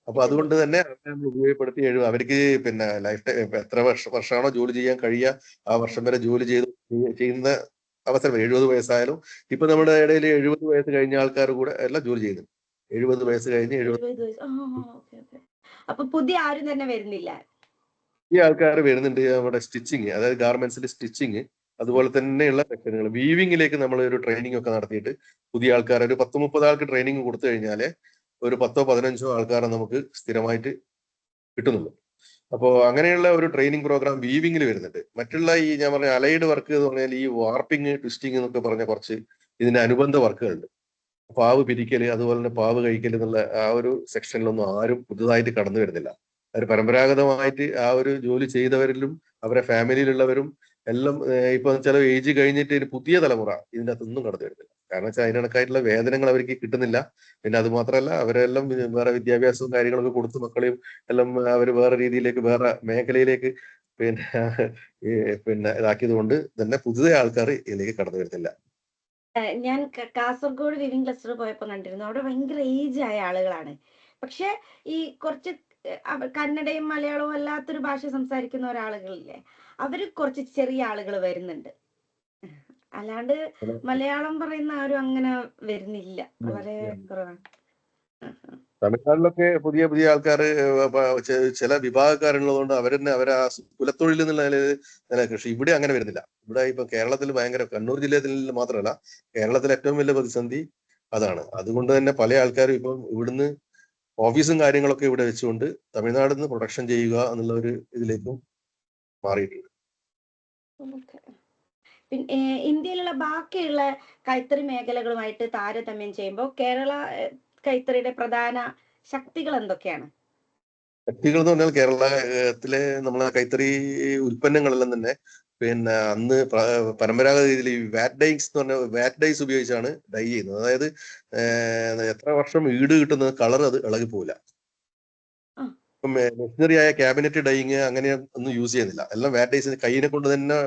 അപ്പൊ അതുകൊണ്ട് തന്നെ നമ്മൾ ഉപയോഗപ്പെടുത്തി അവർക്ക് പിന്നെ ലൈഫ് ടൈം എത്ര വർഷമാണോ ജോലി ചെയ്യാൻ കഴിയുക, ആ വർഷം വരെ ജോലി ചെയ്യുന്ന അവസരം 70 വയസ്സായാലും. ഇപ്പൊ നമ്മുടെ ഇടയിൽ 70 വയസ്സ് കഴിഞ്ഞ ആൾക്കാർ കൂടെ എല്ലാം ജോലി ചെയ്യുന്നുണ്ട്. 70 വയസ്സ് കഴിഞ്ഞ് 70 അപ്പൊ പുതിയ ആരും തന്നെ വരുന്നില്ല. ഈ ആൾക്കാർ വരുന്നുണ്ട്. നമ്മുടെ സ്റ്റിച്ചിങ്, അതായത് ഗാർമെന്റ്സിൽ സ്റ്റിച്ചിങ്, അതുപോലെ തന്നെയുള്ള സെക്ഷനുകൾ, വീവിങ്ങിലേക്ക് നമ്മൾ ഒരു ട്രെയിനിങ് ഒക്കെ നടത്തിയിട്ട് പുതിയ ആൾക്കാർ ഒരു 10-30 ആൾക്ക് ട്രെയിനിങ് കൊടുത്തു കഴിഞ്ഞാൽ ഒരു 10-15 ആൾക്കാരെ നമുക്ക് സ്ഥിരമായിട്ട് കിട്ടുന്നുള്ളൂ. അപ്പോൾ അങ്ങനെയുള്ള ഒരു ട്രെയിനിങ് പ്രോഗ്രാം വീവിങ്ങിൽ വരുന്നുണ്ട്. മറ്റുള്ള ഈ ഞാൻ പറഞ്ഞ അലൈഡ് വർക്ക് എന്ന് പറഞ്ഞാൽ ഈ വാർപ്പിംഗ്, ട്വിസ്റ്റിംഗ് എന്നൊക്കെ പറഞ്ഞ കുറച്ച് ഇതിന്റെ അനുബന്ധ വർക്കുകളുണ്ട്. പാവ് പിരിക്കല്, അതുപോലെ തന്നെ പാവ് കഴിക്കൽ എന്നുള്ള ആ ഒരു സെക്ഷനിലൊന്നും ആരും പുതുതായിട്ട് കടന്നു വരുന്നില്ല. അവർ പരമ്പരാഗതമായിട്ട് ആ ഒരു ജോലി ചെയ്തവരിലും അവരെ ഫാമിലിയിലുള്ളവരും എല്ലാം ഇപ്പൊ ചില ഏജ് കഴിഞ്ഞിട്ട് ഒരു പുതിയ തലമുറ ഇതിന്റെ അകത്തൊന്നും കടന്നു വരുന്നില്ല. കാരണം വെച്ചാൽ അതിന് കണക്കായിട്ടുള്ള വേതനങ്ങൾ അവർക്ക് കിട്ടുന്നില്ല. പിന്നെ അത് മാത്രമല്ല, അവരെല്ലാം വേറെ വിദ്യാഭ്യാസവും കാര്യങ്ങളൊക്കെ കൊടുത്ത് മക്കളെയും എല്ലാം അവർ വേറെ രീതിയിലേക്ക്, വേറെ മേഖലയിലേക്ക് പിന്നെ പിന്നെ ഇതാക്കിയത് കൊണ്ട് തന്നെ പുതിയ ആൾക്കാർ ഇതിലേക്ക് കടന്നു വരുന്നില്ല. ഞാൻ കാസർഗോഡ് വിവിംഗ് ക്ലസ്റ്റർ പോയപ്പോ കണ്ടിരുന്നു, അവിടെ ഭയങ്കര ഏജ് ആയ ആളുകളാണ്. പക്ഷെ ഈ കുറച്ച് കന്നഡയും മലയാളവും അല്ലാത്തൊരു ഭാഷ സംസാരിക്കുന്ന ഒരാളുകളില്ലേ, അവര് കുറച്ച് ചെറിയ ആളുകൾ വരുന്നുണ്ട്. അല്ലാണ്ട് മലയാളം പറയുന്ന ആരും അങ്ങനെ വരുന്നില്ല, വളരെ കുറവാണ്. തമിഴ്നാട്ടിലൊക്കെ പുതിയ പുതിയ ആൾക്കാർ, ചില വിഭാഗക്കാരുള്ളതുകൊണ്ട് അവരെന്നെ അവരെ ആ കുലത്തൊഴിൽ എന്നുള്ള നിലയിൽ കൃഷി ഇവിടെ അങ്ങനെ വരുന്നില്ല. ഇവിടെ ഇപ്പൊ കേരളത്തിൽ ഭയങ്കര, കണ്ണൂർ ജില്ലയിൽ മാത്രമല്ല കേരളത്തിലെ ഏറ്റവും വലിയ പ്രതിസന്ധി അതാണ്. അതുകൊണ്ട് തന്നെ പല ആൾക്കാരും ഇപ്പം ഇവിടുന്ന് ഓഫീസും കാര്യങ്ങളൊക്കെ ഇവിടെ വെച്ചുകൊണ്ട് തമിഴ്നാട്ടിൽ നിന്ന് പ്രൊഡക്ഷൻ ചെയ്യുക എന്നുള്ള ഒരു ഇതിലേക്കും മാറിയിട്ടുണ്ട്. പിന്നെ ഇന്ത്യയിലുള്ള ബാക്കിയുള്ള കൈത്തറി മേഖലകളുമായിട്ട് താരതമ്യം ചെയ്യുമ്പോൾ കേരള കൈത്തറിയുടെ പ്രധാന ശക്തികൾ എന്തൊക്കെയാണ്? ശക്തികൾ എന്ന് പറഞ്ഞാൽ കേരളത്തിലെ നമ്മളെ കൈത്തറി ഉൽപ്പന്നങ്ങളെല്ലാം തന്നെ പിന്നെ അന്ന് പരമ്പരാഗത രീതിയിൽ ഈ വാറ്റ് ഡൈസ് ഉപയോഗിച്ചാണ് ഡൈ ചെയ്യുന്നത്. അതായത് എത്ര വർഷം ഈട് കിട്ടുന്ന കളർ അത് ഇളകിപ്പോവില്ല. ഇപ്പം മെഷീനറി ആയ ക്യാബിനറ്റ് ഡൈയിങ് അങ്ങനെ ഒന്നും യൂസ് ചെയ്യുന്നില്ല. എല്ലാം വാറ്റ് ഡൈസ് കൈനെ കൊണ്ട് തന്നെ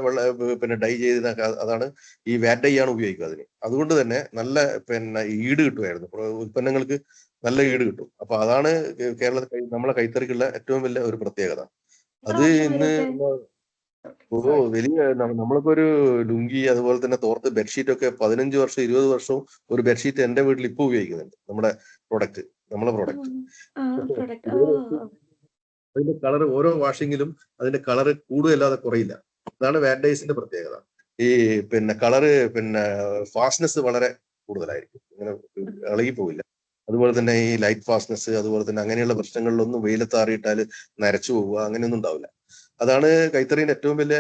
പിന്നെ ഡൈ ചെയ്ത അതാണ് ഈ വാറ്റ് ഡൈ ആണ് ഉപയോഗിക്കുക അതിന്. അതുകൊണ്ട് തന്നെ നല്ല പിന്നെ ഈട് കിട്ടുമായിരുന്നു, ഉൽപ്പന്നങ്ങൾക്ക് നല്ല ഈട് കിട്ടും. അപ്പൊ അതാണ് കേരളത്തിൽ നമ്മളെ കൈത്തറിക്കുള്ള ഏറ്റവും വലിയ ഒരു പ്രത്യേകത. അത് ഇന്ന് വലിയ നമ്മളിപ്പോ ഒരു ലുങ്കി, അതുപോലെ തന്നെ തോർത്ത്, ബെഡ്ഷീറ്റ് ഒക്കെ 15 വർഷം 20 വർഷവും ഒരു ബെഡ്ഷീറ്റ് എന്റെ വീട്ടിൽ ഇപ്പൊ ഉപയോഗിക്കുന്നുണ്ട്. നമ്മളെ പ്രൊഡക്റ്റ്. അതിന്റെ കളർ ഓരോ വാഷിങ്ങിലും അതിന്റെ കളർ കൂടുതലല്ലാതെ കുറയില്ല. അതാണ് വാറ്റ് ഡൈസിന്റെ പ്രത്യേകത. ഈ പിന്നെ കളറ് പിന്നെ ഫാസ്റ്റ്നെസ് വളരെ കൂടുതലായിരിക്കും, ഇങ്ങനെ ഇളകി പോവില്ല. അതുപോലെ തന്നെ ഈ ലൈറ്റ് ഫാസ്റ്റ്നെസ്, അതുപോലെ തന്നെ അങ്ങനെയുള്ള പ്രശ്നങ്ങളിലൊന്നും വെയിലത്താറിയിട്ടാൽ നരച്ചു പോവുക അങ്ങനെയൊന്നും ഉണ്ടാവില്ല. അതാണ് കൈത്തറീന്റെ ഏറ്റവും വലിയ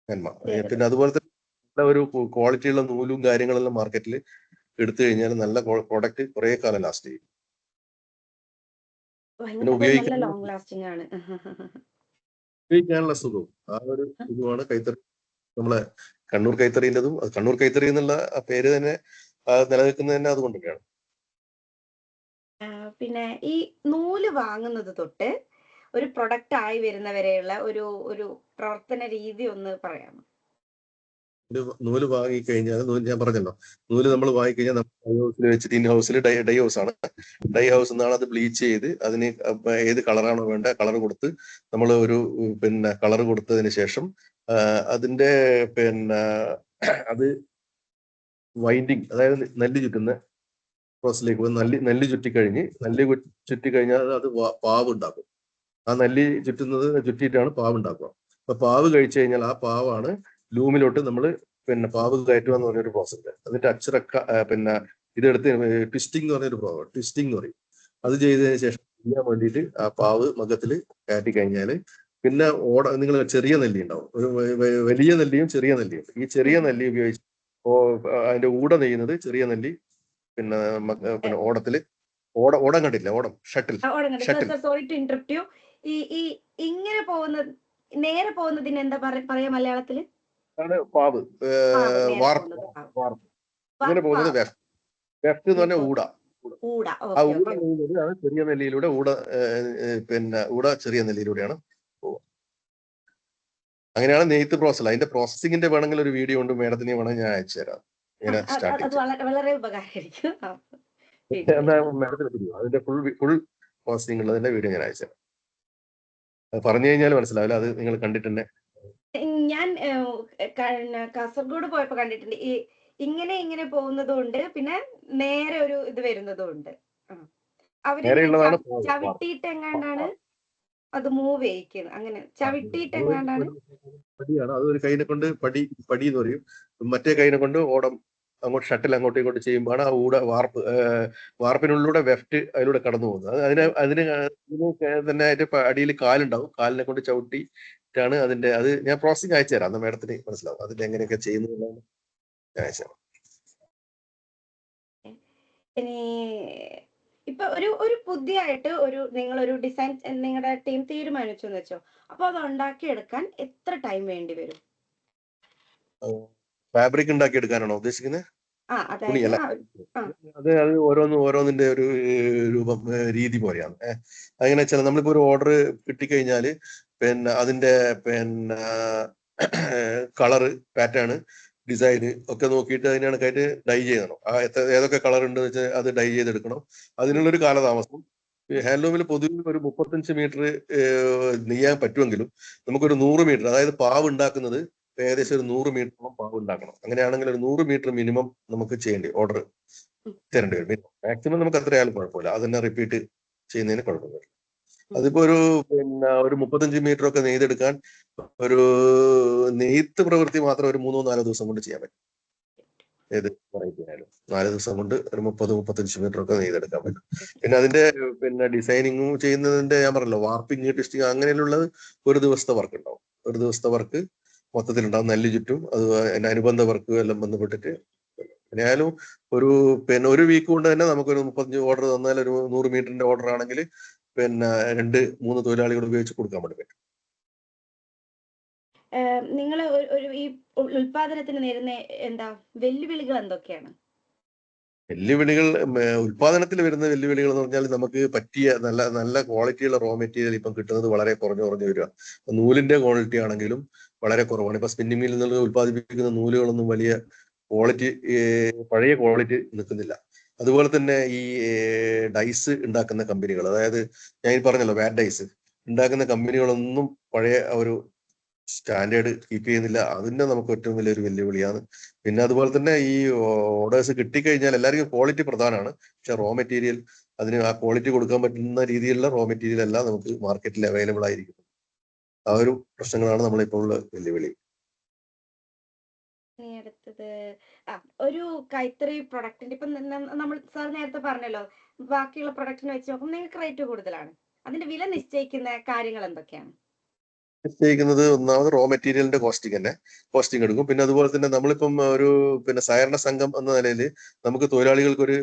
നന്മ. പിന്നെ അതുപോലെ തന്നെ ഒരു ക്വാളിറ്റിയുള്ള നൂലും കാര്യങ്ങളെല്ലാം മാർക്കറ്റിൽ എടുത്തു കഴിഞ്ഞാൽ നല്ല പ്രോഡക്റ്റ് കുറെ കാലം ലാസ്റ്റ് ചെയ്യും. പിന്നെ ഉപയോഗിക്കാനുള്ള സുഖവും ആ ഒരു ഇതുമാണ് കൈത്തറി. നമ്മളെ കണ്ണൂർ കൈത്തറീൻ്റെതും കണ്ണൂർ കൈത്തറി എന്നുള്ള ആ പേര് തന്നെ നിലനിൽക്കുന്നത് തന്നെ അതുകൊണ്ട് തന്നെയാണ്. പിന്നെ ഈ നൂല് വാങ്ങുന്നത് തൊട്ട് ഒരു പ്രൊഡക്റ്റ് ആയി വരുന്നവരെയുള്ള ഒരു ഒരു പ്രവർത്തന രീതി ഒന്ന് പറയാമോ? നൂല് വാങ്ങിക്കഴിഞ്ഞാൽ ഞാൻ പറഞ്ഞല്ലോ, നൂല് നമ്മൾ വാങ്ങിക്കഴിഞ്ഞാൽ നമ്മൾ ഡൈ ഹൗസിൽ വെച്ചിട്ട് ഇൻ ഹൗസിൽ ഡൈ ഹൗസ് ആണ്. ഡൈ ഹൗസ് എന്നാണ് അത് ബ്ലീച്ച് ചെയ്ത് അതിന് ഏത് കളറാണോ വേണ്ട കളർ കൊടുത്ത് നമ്മൾ ഒരു പിന്നെ കളർ കൊടുത്തതിന് ശേഷം അതിന്റെ പിന്നെ അത് വൈൻഡിങ്, അതായത് നെല്ല് ചുറ്റുന്ന പ്രോസസ്സിലേക്ക് പോകും. നെല്ല് ചുറ്റിക്കഴിഞ്ഞ് ചുറ്റിക്കഴിഞ്ഞാൽ അത് പാവ് ഉണ്ടാക്കും. ആ നെല്ലി ചുറ്റിയിട്ടാണ് പാവ് ഉണ്ടാക്കുക. അപ്പൊ പാവ് കഴിച്ചു കഴിഞ്ഞാൽ ആ പാവാണ് ലൂമിലോട്ട് നമ്മൾ പിന്നെ പാവ് കയറ്റുക എന്ന് പറഞ്ഞൊരു പ്രോസസ്സ്. എന്നിട്ട് അച്ചറക്ക പിന്നെ ഇതെടുത്ത് ട്വിസ്റ്റിംഗ് എന്ന് പറഞ്ഞൊരു പ്രോസസ്, ട്വിസ്റ്റിംഗ് എന്ന് പറയും. അത് ചെയ്തതിന് ശേഷം ചെയ്യാൻ വേണ്ടിയിട്ട് ആ പാവ് മകത്തിൽ കയറ്റി കഴിഞ്ഞാൽ പിന്നെ നിങ്ങൾ ചെറിയ നെല്ലി ഉണ്ടാവും, ഒരു വലിയ നെല്ലിയും ചെറിയ നെല്ലിയും. ഈ ചെറിയ നെല്ലി ഉപയോഗിച്ച് അതിന്റെ ഊട നെയ്യുന്നത് ചെറിയ നെല്ലി. പിന്നെ ഓടത്തില് ഓടം കണ്ടില്ല, ഓടം shuttle. Sorry to interrupt you. ഈ ഇങ്ങനെ നേരെ പോകുന്നതിന് എന്താ പറയാ മലയാളത്തില്? പാവ്, വാർപ്പ്. ഇങ്ങനെ പോകുന്നത് വെഫ്റ്റ്. വെഫ്റ്റ് എന്ന് പറഞ്ഞാൽ ഊട. ആ ഊട നെയ്യുന്നത് ചെറിയ നെല്ലിയിലൂടെ പിന്നെ ഊട ചെറിയ നെല്ലിയിലൂടെയാണ് പോവുക. അങ്ങനെയാണ് നെയ്ത്ത് പ്രോസസ്. അതിന്റെ പ്രോസസ്സിംഗിന്റെ വേണമെങ്കിൽ ഒരു വീഡിയോ ഉണ്ട്, മേഡത്തിന് വേണമെങ്കിൽ ഞാൻ അയച്ചു തരാം. ഇങ്ങനെ വളരെ ഉപകാരമായിരിക്കും. അതിന്റെ ഫുൾ പ്രോസസ്സിംഗ് ഉള്ളതിന്റെ വീഡിയോ ഞാൻ അയച്ചു തരാം. അത് പറഞ്ഞു കഴിഞ്ഞാൽ മനസ്സിലാവില്ല, അത് നിങ്ങൾ കണ്ടിട്ടുണ്ട്. ഞാൻ കാസർഗോഡ് പോയപ്പോ കണ്ടിട്ടുണ്ട്. ഈ ഇങ്ങനെ പോകുന്നതുകൊണ്ട് പിന്നെ നേരെ ഒരു ഇത് വരുന്നതുകൊണ്ട് അവര് ചവിട്ടിയിട്ട് എങ്ങാണ്ടാണ് അത് മൂവ് ചെയ്യിക്കുന്നത്. അങ്ങനെ ചവിട്ടിയിട്ട് എങ്ങാണ്ടാണ് പടിയാണ്. അത് ഒരു കൈനെ കൊണ്ട് പടി എന്ന് പറയും, മറ്റേ കൈനെ കൊണ്ട് ഓടം അങ്ങോട്ട് ഷട്ടിൽ അങ്ങോട്ടും ഇങ്ങോട്ട് ചെയ്യുമ്പോഴാണ് ആ വാർപ്പിനുള്ളിലൂടെ വെഫ്റ്റ് അതിലൂടെ കടന്നു പോകുന്നത്. അതിന് തന്നെ അതിന്റെ അടിയിൽ കാലുണ്ടാവും, കാലിനെ കൊണ്ട് ചവിട്ടിയിട്ടാണ് അതിന്റെ. അത് ഞാൻ പ്രോസസ്സിംഗ് അയച്ചു തരാം, അന്ന് മേഡത്തിന് മനസ്സിലാവും അതിന്റെ എങ്ങനെയൊക്കെ ചെയ്യുന്നത് ഞാൻ അയച്ചു തരാം. ഇനി ഇപ്പൊ ഒരു പുതിയതായിട്ട് നിങ്ങളൊരു ഡിസൈൻ നിങ്ങളുടെ ടീം തീരുമാനിച്ചു എന്ന് വെച്ചോ, അപ്പൊ അത് ഉണ്ടാക്കിയെടുക്കാൻ എത്ര ടൈം വേണ്ടി വരും? ഫാബ്രിക് ഉണ്ടാക്കിയെടുക്കാനാണോ ഉദ്ദേശിക്കുന്നത്? തുണിയല്ല, അത് ഓരോന്നിന്റെ ഒരു രൂപം രീതി പോലെയാണ്. അങ്ങനെ വെച്ചാൽ നമ്മളിപ്പോ ഒരു ഓർഡർ കിട്ടിക്കഴിഞ്ഞാല് പിന്നെ അതിന്റെ പിന്നെ കളറ്, പാറ്റേൺ, ഡിസൈന് ഒക്കെ നോക്കിയിട്ട് അതിന് കണക്കായിട്ട് ഡൈ ചെയ്യണം. ഏതൊക്കെ കളർ ഉണ്ട് വെച്ചാൽ അത് ഡൈ ചെയ്തെടുക്കണം. അതിനുള്ളൊരു കാലതാമസം. ഹാൻഡ്ലൂമിൽ പൊതുവെ ഒരു 35 മീറ്റർ നെയ്യാൻ പറ്റുമെങ്കിലും നമുക്കൊരു 100 മീറ്റർ, അതായത് പാവ് ഉണ്ടാക്കുന്നത് ഏകദേശം ഒരു 100 മീറ്ററോളം പാവ് ഉണ്ടാക്കണം. അങ്ങനെയാണെങ്കിൽ ഒരു 100 മീറ്റർ മിനിമം നമുക്ക് ഓർഡർ തരേണ്ടി വരും. മാക്സിമം നമുക്ക് അത്രയായാലും കുഴപ്പമില്ല, അതന്നെ റിപ്പീറ്റ് ചെയ്യുന്നതിന് കുഴപ്പമില്ല. അതിപ്പോ പിന്നെ ഒരു 35 മീറ്റർ ഒക്കെ നെയ്തെടുക്കാൻ ഒരു നെയ്ത്ത് പ്രവൃത്തി മാത്രം ഒരു 3-4 ദിവസം കൊണ്ട് ചെയ്യാൻ പറ്റും. ഏത് വെറൈറ്റി ആയാലും 4 ദിവസം കൊണ്ട് ഒരു 30-35 മീറ്റർ ഒക്കെ നെയ്തെടുക്കാൻ പറ്റും. പിന്നെ അതിന്റെ പിന്നെ ഡിസൈനിങ്ങും ചെയ്യുന്നതിന്റെ ഞാൻ പറഞ്ഞല്ലോ, വാർപ്പിംഗ്, ട്വിസ്റ്റിംഗ് അങ്ങനെയുള്ളത് ഒരു ദിവസത്തെ വർക്ക് ഉണ്ടാവും. ഒരു ദിവസത്തെ വർക്ക് മൊത്തത്തിലുണ്ടാവും. നെല്ല് ചുറ്റും അത് അതിന്റെ അനുബന്ധ വർക്ക് എല്ലാം ബന്ധപ്പെട്ടിട്ട് എങ്ങനെയായാലും ഒരു വീക്ക് കൊണ്ട് തന്നെ നമുക്കൊരു 35 ഓർഡർ തന്നാൽ ഒരു 100 മീറ്ററിന്റെ ഓർഡർ ആണെങ്കിൽ പിന്നെ 2-3 തൊഴിലാളികൾ ഉപയോഗിച്ച് കൊടുക്കാൻ വേണ്ടി പറ്റും. നിങ്ങൾ ഈ ഉൽപാദനത്തിന് നേരിടുന്ന വെല്ലുവിളികൾ എന്തൊക്കെയാണ്? വെല്ലുവിളികൾ, ഉൽപാദനത്തിൽ വരുന്ന വെല്ലുവിളികൾ എന്ന് പറഞ്ഞാൽ നമുക്ക് പറ്റിയ നല്ല നല്ല ക്വാളിറ്റിയുള്ള റോ മെറ്റീരിയൽ ഇപ്പം കിട്ടുന്നത് വളരെ കുറഞ്ഞു വരിക. നൂലിന്റെ ക്വാളിറ്റി ആണെങ്കിലും വളരെ കുറവാണ്. ഇപ്പൊ സ്പിന്നിംഗ് മില്ലിൽ നിന്ന് ഉൽപ്പാദിപ്പിക്കുന്ന നൂലുകളൊന്നും വലിയ ക്വാളിറ്റി, പഴയ ക്വാളിറ്റി നിൽക്കുന്നില്ല. അതുപോലെ തന്നെ ഈ ഡൈസ് ഉണ്ടാക്കുന്ന കമ്പനികൾ, അതായത് ഞാൻ പറഞ്ഞല്ലോ വാറ്റ് ഡൈസ് ഉണ്ടാക്കുന്ന കമ്പനികളൊന്നും പഴയ ഒരു സ്റ്റാൻഡേർഡ് കീപ്പ് ചെയ്യുന്നില്ല. അതിന്റെ നമുക്ക് ഏറ്റവും വലിയൊരു വെല്ലുവിളിയാണ്. പിന്നെ അതുപോലെ തന്നെ ഈ ഓർഡേഴ്സ് കിട്ടിക്കഴിഞ്ഞാൽ എല്ലാവർക്കും ക്വാളിറ്റി പ്രധാനമാണ്, പക്ഷെ റോ മെറ്റീരിയൽ അതിന് ആ ക്വാളിറ്റി കൊടുക്കാൻ പറ്റുന്ന രീതിയിലുള്ള റോ മെറ്റീരിയൽ എല്ലാം നമുക്ക് മാർക്കറ്റിൽ അവൈലബിൾ ആയിരിക്കും. ആ ഒരു പ്രശ്നങ്ങളാണ് നമ്മളിപ്പോൾ ഉള്ള വെല്ലുവിളി. അടുത്തത് ഒരു കൈത്തറി പ്രൊഡക്റ്റിന്റെ ഇപ്പൊ നമ്മൾ സാർ നേരത്തെ പറഞ്ഞല്ലോ, ബാക്കിയുള്ള പ്രൊഡക്റ്റിനെ വെച്ച് നോക്കുമ്പോൾ നിങ്ങൾക്ക് റേറ്റ് കൂടുതലാണ്. അതിന്റെ വില നിശ്ചയിക്കുന്ന കാര്യങ്ങൾ എന്തൊക്കെയാണ്? നിശ്ചയിക്കുന്നത് ഒന്നാമത് റോ മെറ്റീരിയലിന്റെ കോസ്റ്റിംഗ് എടുക്കും. പിന്നെ അതുപോലെ തന്നെ നമ്മളിപ്പം ഒരു സഹകരണ സംഘം എന്ന നിലയിൽ നമുക്ക് തൊഴിലാളികൾക്ക് ഒരു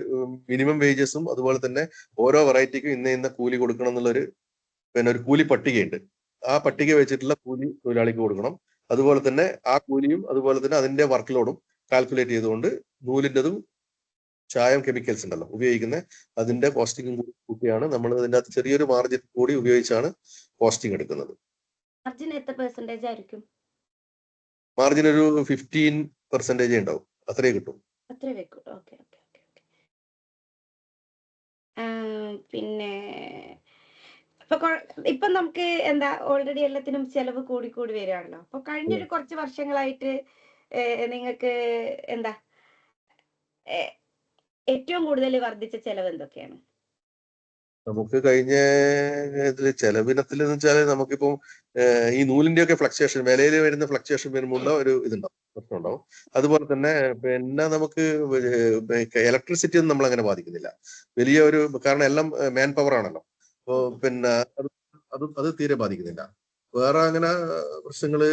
മിനിമം വേജസും അതുപോലെ തന്നെ ഓരോ വെറൈറ്റിക്കും ഇന്ന കൂലി കൊടുക്കണം എന്നുള്ളൊരു ഒരു കൂലി പട്ടികയുണ്ട്. ആ പട്ടിക വെച്ചിട്ടുള്ള കൂലി തൊഴിലാളിക്ക് കൊടുക്കണം. അതുപോലെ തന്നെ ആ കൂലിയും അതുപോലെ തന്നെ അതിന്റെ വർക്ക് ലോഡും കാൽക്കുലേറ്റ് ചെയ്തുകൊണ്ട് നൂലിൻ്റെതും ചായം കെമിക്കൽസ് ഉണ്ടല്ലോ ഉപയോഗിക്കുന്ന അതിന്റെ കോസ്റ്റിംഗും കൂട്ടിയാണ് നമ്മൾ അതിന്റെ അകത്ത് ചെറിയൊരു മാർജിൻ കൂടി ഉപയോഗിച്ചാണ് കോസ്റ്റിംഗ് എടുക്കുന്നത്. മാർജിൻ എത്ര പെർസെന്റേജ് ആയിരിക്കും? മാർജിൻ ഒരു 15% ഉണ്ടാവും, അത്രേ കിട്ടും. അത്രേ വെക്കും. Okay okay okay okay. പിന്നെ ഇപ്പൊ നമുക്ക് എന്താ ഓൾറെഡി എല്ലാത്തിനും ചെലവ് കൂടി കൂടി വരികയാണല്ലോ. അപ്പൊ കഴിഞ്ഞൊരു കുറച്ച് വർഷങ്ങളായിട്ട് നിങ്ങൾക്ക് എന്താ ഏറ്റവും കൂടുതൽ വർദ്ധിച്ച ചെലവ് എന്തൊക്കെയാണ്? നമുക്ക് കഴിഞ്ഞ ചെലവിനത്തിൽ എന്ന് വെച്ചാൽ നമുക്കിപ്പോ ഈ നൂലിന്റെ ഒക്കെ ഫ്ലക്ച്വേഷൻ, വിലയിൽ വരുന്ന ഫ്ലക്ച്വേഷൻ വരുമ്പോൾ ഒരു ഇതുണ്ടാവും, പ്രശ്നം ഉണ്ടാവും. അതുപോലെ തന്നെ പിന്നെ നമുക്ക് ഇലക്ട്രിസിറ്റി ഒന്നും നമ്മൾ അങ്ങനെ ബാധിക്കുന്നില്ല. വലിയ ഒരു കാരണം എല്ലാം മാൻ പവർ ആണല്ലോ. അപ്പോ അത് തീരെ ബാധിക്കുന്നില്ല. വേറെ അങ്ങനെ പ്രശ്നങ്ങള്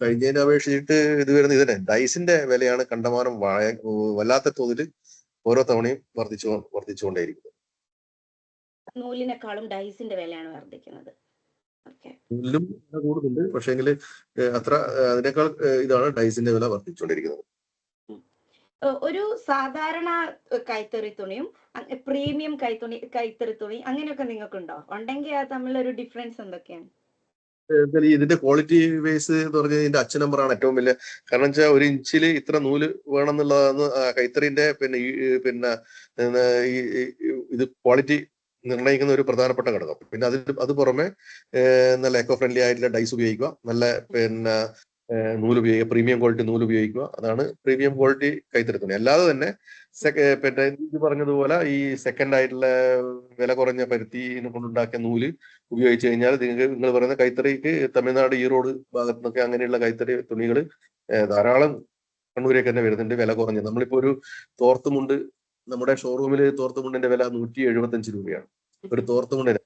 കഴിഞ്ഞതിനെ അപേക്ഷിച്ചിട്ട് ഇത് വരുന്ന ഇതിനെ ഡൈസിന്റെ വിലയാണ് കണ്ടമാനം വല്ലാത്ത തോതിൽ ഓരോ തവണയും വർദ്ധിച്ചുകൊണ്ടേയിരിക്കുന്നത്. നൂലിനെക്കാളും ഡൈസിന്റെ വിലയാണ് വർദ്ധിക്കുന്നത്. നൂലിലും കൂടുന്നുണ്ട്, പക്ഷേങ്കിൽ അത്ര അതിനേക്കാൾ ഇതാണ് ഡൈസിന്റെ വില വർദ്ധിച്ചുകൊണ്ടിരിക്കുന്നത്. ഒരു സാധാരണ കൈത്തറി തുണിയും പ്രീമിയം കൈത്തറി തുണി അങ്ങനെയൊക്കെ നിങ്ങൾക്കുണ്ടോ? ഉണ്ടെങ്കിൽ അത് തമ്മിലൊരു ഡിഫറൻസ് എന്തൊക്കെയാണ്? ഇതിന്റെ ക്വാളിറ്റി ബേസ് എന്ന് പറഞ്ഞാൽ ഇതിന്റെ അച്ഛൻ നമ്പറാണ് ഏറ്റവും വലിയ. കാരണം വെച്ചാൽ ഒരു ഇഞ്ചില് ഇത്ര നൂല് വേണം എന്നുള്ളതാണ് കൈത്തറിന്റെ ഇത് ക്വാളിറ്റി നിർണ്ണയിക്കുന്ന ഒരു പ്രധാനപ്പെട്ട ഘടകം. പിന്നെ അത് പുറമെ നല്ല എക്കോ ഫ്രണ്ട്ലി ആയിട്ടുള്ള ഡൈസ് ഉപയോഗിക്കുക, നല്ല നൂല് ഉപയോഗിക്കുക, പ്രീമിയം ക്വാളിറ്റി നൂല് ഉപയോഗിക്കുക. അതാണ് പ്രീമിയം ക്വാളിറ്റി കൈത്തറി തുണി. അല്ലാതെ തന്നെ ഇത് പറഞ്ഞതുപോലെ ഈ സെക്കൻഡ് ആയിട്ടുള്ള വില കുറഞ്ഞ പരുത്തിനെ കൊണ്ടുണ്ടാക്കിയ നൂല് ഉപയോഗിച്ച് കഴിഞ്ഞാൽ നിങ്ങൾ പറയുന്ന കൈത്തറിക്ക് തമിഴ്നാട് ഈറോഡ് ഭാഗത്തു നിന്നൊക്കെ അങ്ങനെയുള്ള കൈത്തറി തുണികൾ ധാരാളം കണ്ണൂരേക്ക് തന്നെ വരുന്നുണ്ട്, വില കുറഞ്ഞ്. നമ്മളിപ്പോ ഒരു തോർത്തുമുണ്ട്, നമ്മുടെ ഷോറൂമിൽ തോർത്തുമുണ്ടിന്റെ വില 175 രൂപയാണ്. ഒരു തോർത്തുമുണ്ടിന്